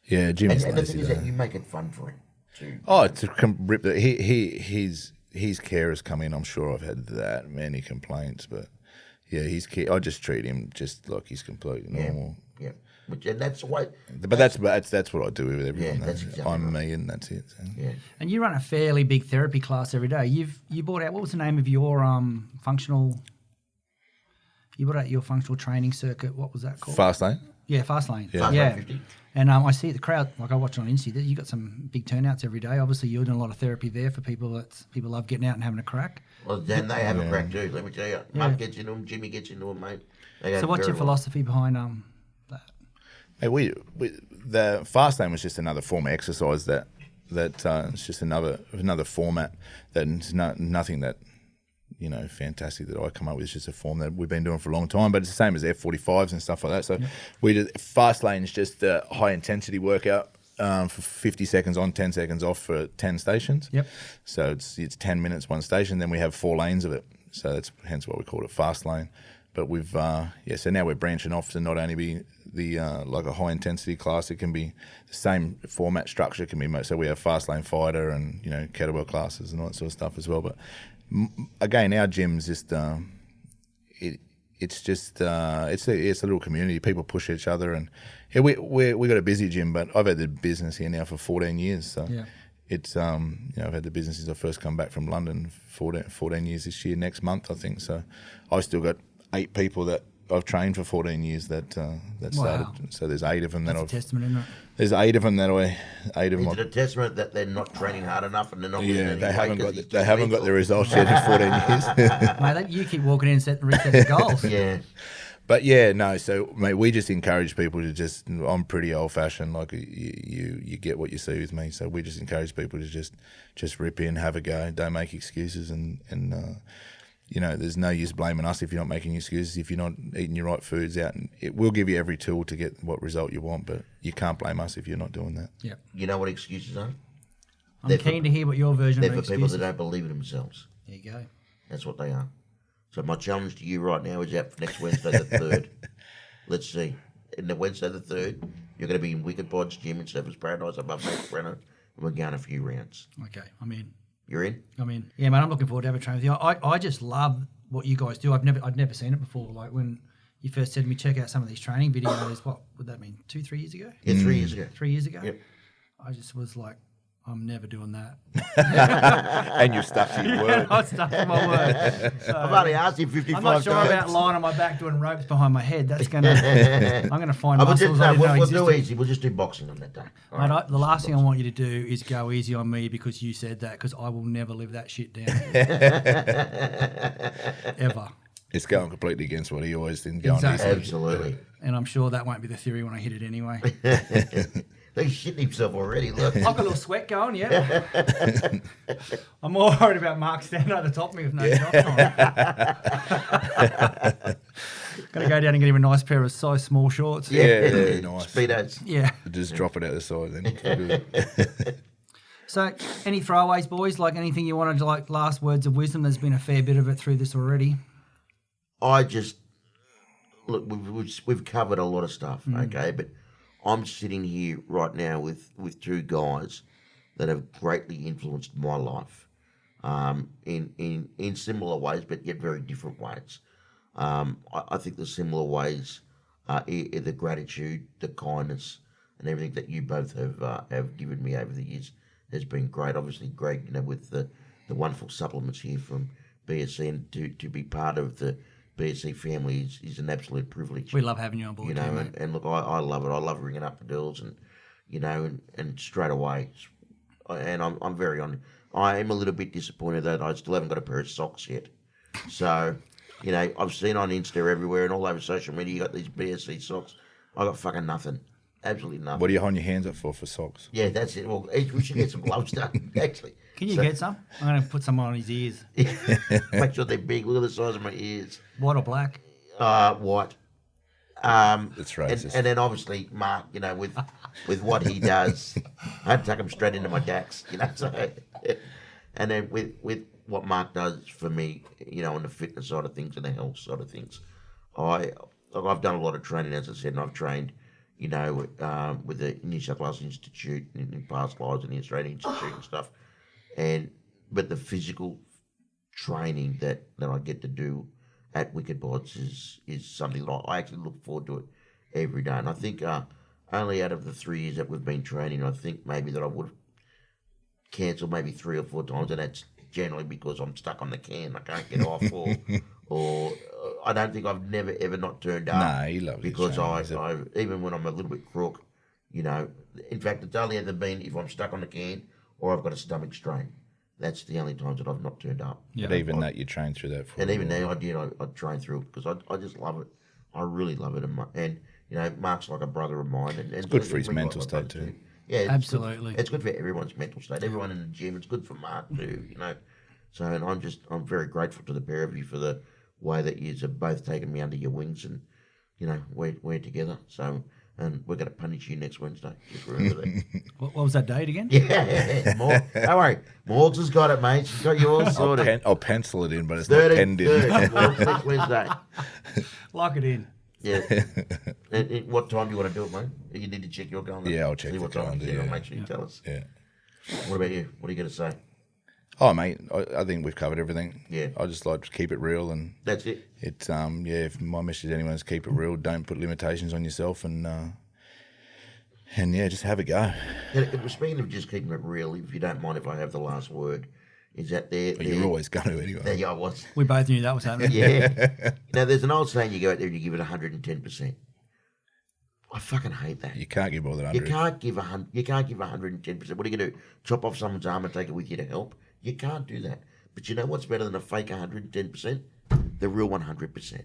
yeah, Jimmy's And the thing lazy is though. that you make it fun for him too. Oh, rip that his carers come in. I'm sure I've had that many complaints, but yeah, I just treat him just like he's completely normal. Yeah. And that's the way. But that's what I do with everyone. Yeah, that's exactly I'm right. me, and that's it. So. Yeah. And you run a fairly big therapy class every day. You brought out, what was the name of your functional? You brought out your functional training circuit. What was that called? Fast lane. Yeah, Fast Lane. Yeah. Yeah. 50. And I see the crowd, like I watch on Insta, you got some big turnouts every day. Obviously, you're doing a lot of therapy there for people people love getting out and having a crack. Well, then they have a crack too. Let me tell you, Mark gets into them, Jimmy gets into them, mate. They go So what's very your well. philosophy behind that? Hey, the fast lane was just another form of exercise that it's just another format that's nothing that fantastic that I come up with. It's just a form that we've been doing for a long time, but it's the same as F45s and stuff like that. So fast lane is just a high intensity workout for 50 seconds on, 10 seconds off for 10 stations. Yep. So it's 10 minutes one station. Then we have 4 lanes of it. So that's hence why we call it fast lane. But we've so now we're branching off to not only be the like a high intensity class, it can be the same format structure. It can be so we have fast lane fighter and kettlebell classes and all that sort of stuff as well. But again, our gym's just it's a little community. People push each other, and we got a busy gym. But I've had the business here now for 14 years, so it's I've had the business since I first come back from London. 14 years this year, next month I think. So I've still got 8 people that I've trained for 14 years that started. So there's 8 of them That's that a I've. testament, isn't it? There's 8 of them that Is it a testament that they're not training hard enough and they're not losing any they weight haven't 'cause got he's they too haven't weak, got the or- results yet in 14 years. Mate, you keep walking in and resetting goals. Yeah. But yeah, no. So mate, we just encourage people to just. I'm pretty old fashioned. Like you get what you see with me. So we just encourage people to just rip in, have a go. Don't make excuses, and there's no use blaming us if you're not making excuses. If you're not eating your right foods out, and we'll give you every tool to get what result you want. But you can't blame us if you're not doing that. Yeah. You know what excuses are? I'm keen to hear what your version They're of for people excuses. that don't believe in themselves. There you go. That's what they are. So my challenge to you right now is out for next Wednesday the 3rd. Let's see. In the Wednesday the 3rd, You're going to be in Wickedbodz gym in Surfers Paradise above Mount Brenner, and we're going a few rounds. Okay, I'm in. You're in? I'm in. Yeah, man, I'm looking forward to having a train with you. I just love what you guys do. I'd never seen it before. Like when you first said to me, check out some of these training videos. What would that mean? 2-3 years ago? Yeah, 3 years ago. 3 years ago? Yep. I just was like, I'm never doing that. And you've stuck to your word. I stuck to my word. So, I've only asked you 55 I'm not sure times. about lying on my back doing ropes behind my head. That's gonna. I'm gonna find muscles I didn't know we'll do existed. easy. We'll just do boxing on that day. All Mate, right? the last thing I want you to do is go easy on me because you said that, because I will never live that shit down. Ever. It's going completely against what he always did. Going Exactly. Absolutely. And I'm sure that won't be the theory when I hit it anyway. He's shitting himself already. Look. I've got a little sweat going, yeah. I'm more worried about Mark standing at the top of me with no jocks on. Got to go down and get him a nice pair of size small shorts. Yeah, nice. Speedos. Yeah. Just drop it out the side then. It's good. So, any throwaways, boys? Like anything you wanted to, like last words of wisdom? There's been a fair bit of it through this already. I just look. We've covered a lot of stuff, okay. But I'm sitting here right now with two guys that have greatly influenced my life, in similar ways, but yet very different ways. I think the similar ways are the gratitude, the kindness, and everything that you both have given me over the years has been great. Obviously, Greg, with the wonderful supplements here from BSC, and to be part of the BSC family is an absolute privilege. We love having you on board, too, mate. And look, I love it. I love ringing up the girls, and and straight away, and I'm very on. I am a little bit disappointed that I still haven't got a pair of socks yet. So, I've seen on Insta everywhere and all over social media you got these BSC socks. I got fucking nothing, absolutely nothing. What are you holding your hands up for socks? Yeah, that's it. Well, we should get some gloves done, actually. Can you get some? I'm going to put some on his ears. Make sure they're big. Look at the size of my ears. White or black? White. That's racist. And then obviously Mark, with what he does, I'd tuck him straight into my dacks, So, and then with what Mark does for me, on the fitness side of things and the health side of things, I've done a lot of training, as I said, and I've trained, with the New South Wales Institute in past lives and the Australian Institute and stuff, but the physical training that I get to do at Wickedbodz is something that I actually look forward to it every day. And I think only out of the 3 years that we've been training, I think maybe that I would have cancelled maybe 3 or 4 times, and that's generally because I'm stuck on the can. I can't get off, or I don't think I've never ever not turned up. Nah, he loves his because training, I even when I'm a little bit crook, in fact, it's only ever been if I'm stuck on the can or I've got a stomach strain. That's the only times that I've not turned up. But even that, you train through that for And even now, I train through it because I just love it. I really love it. And Mark's like a brother of mine. And it's good for his mental state too. Yeah, Absolutely. It's good for everyone's mental state. Everyone in the gym. It's good for Mark too. So, and I'm very grateful to the pair of you for the way that you have both taken me under your wings, and we're together. So, and we're going to punish you next Wednesday. Just remember that. What was that date again? Yeah, don't worry. Morgs has got it, mate. She's got you all sorted. I'll pencil it in, but it's not penned in. Morgs next Wednesday. Lock it in. Yeah. And what time do you want to do it, mate? You need to check your calendar. Yeah, I'll check See the what time calendar, it is. yeah. Make sure you tell us. Yeah. What about you? What are you going to say? Oh, mate, I think we've covered everything. Yeah. I just like to keep it real, and That's it. it's if my message to anyone is keep it real, don't put limitations on yourself, and just have a go. And speaking of just keeping it real, if you don't mind if I have the last word, is that But you're always going to anyway. There I was. We both knew that was happening. Yeah. There's an old saying, you go out there and you give it 110%. I fucking hate that. You can't give more than 100. You can't give 110%. What are you going to do? Chop off someone's arm and take it with you to help? You can't do that. But you know what's better than a fake 110%? The real 100%.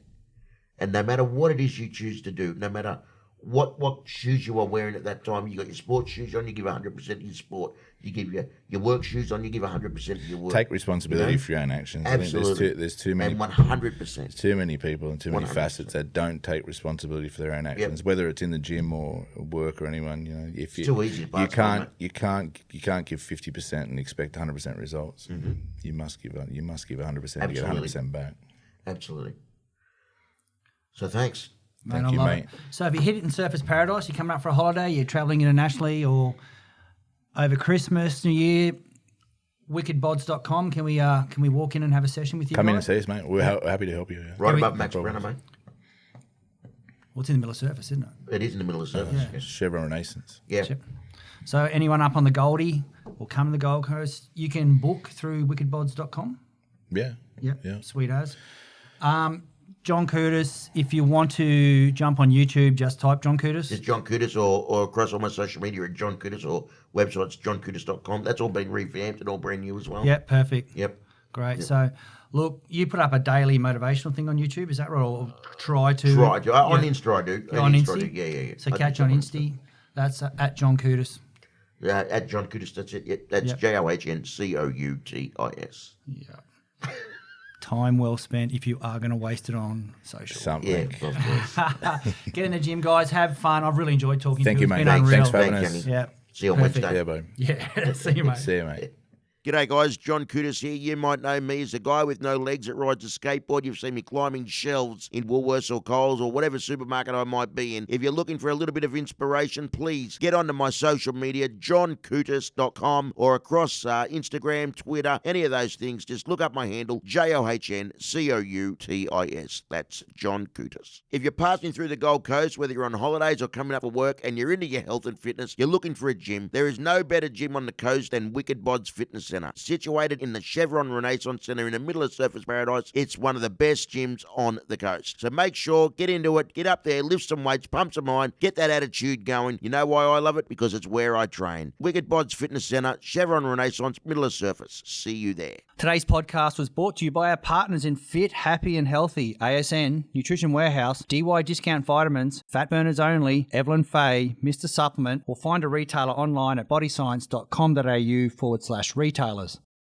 And no matter what it is you choose to do, no matter what shoes you are wearing at that time, you got your sports shoes on, you give 100% of your sport. You give your work shoes on, you give 100% of your work. Take responsibility for your own actions. Absolutely. I think there's too many. And 100%. Too many people and too many 100%. facets that don't take responsibility for their own actions, whether it's in the gym or work or anyone. If It's too easy to pass on, you can't give 50% and expect 100% results. Mm-hmm. You must give 100% to get Absolutely. 100% back. Absolutely. So thanks. Thank I you, love mate. it. So if you're hitting Surfers Paradise, you're coming up for a holiday, you're travelling internationally or over Christmas, New Year, wickedbodz.com. Can we walk in and have a session with you Come in and guys? see us, mate. We're happy to help you. Yeah. Right we- above no Max problem. Brenner, mate. Well, it's in the middle of Surfers, isn't it? It is in the middle of service. Yeah. Yeah. Chevron Renaissance. Yeah. Yep. So anyone up on the Goldie or come to the Gold Coast, you can book through wickedbodz.com. Yeah. Yep. Yeah. Sweet as. John Coutis, if you want to jump on YouTube, just type John Coutis. It's John Coutis or across all my social media at John Coutis or websites johncoutis.com. That's all been revamped and all brand new as well. Yep, perfect. Yep. Great. So, look, you put up a daily motivational thing on YouTube, is that right? Or try to? Try. On Yeah. Insta, I do. You're on Insta, I Insta? do. Yeah. So I catch do on jump Insta. That's at John Coutis. At John Coutis, that's it. Yep. That's Yep. JOHNCOUTIS. Yeah. Time well spent if you are going to waste it on social. Something. Yeah, of course. Get in the gym, guys. Have fun. I've really enjoyed talking Thank to you, you. It's mate. been unreal. Thanks for having Thank us. you. Yeah. See you on Perfect. Wednesday. Yeah, bro. Yeah. See you, mate. See you, mate. G'day guys, John Coutis here. You might know me as the guy with no legs that rides a skateboard. You've seen me climbing shelves in Woolworths or Coles or whatever supermarket I might be in. If you're looking for a little bit of inspiration, please get onto my social media, johncoutis.com, or across Instagram, Twitter, any of those things. Just look up my handle, JOHNCOUTIS. That's John Coutis. If you're passing through the Gold Coast, whether you're on holidays or coming up for work and you're into your health and fitness, you're looking for a gym, there is no better gym on the coast than Wickedbodz Fitness Centre. Situated in the Chevron Renaissance Centre in the middle of Surfers Paradise, it's one of the best gyms on the coast. So make sure, get into it, get up there, lift some weights, pump some iron, get that attitude going. You know why I love it? Because it's where I train. Wickedbodz Fitness Centre, Chevron Renaissance, middle of Surfers. See you there. Today's podcast was brought to you by our partners in Fit, Happy and Healthy, ASN, Nutrition Warehouse, DY Discount Vitamins, Fat Burners Only, Evelyn Faye, Mr. Supplement, or find a retailer online at bodyscience.com.au/retailers.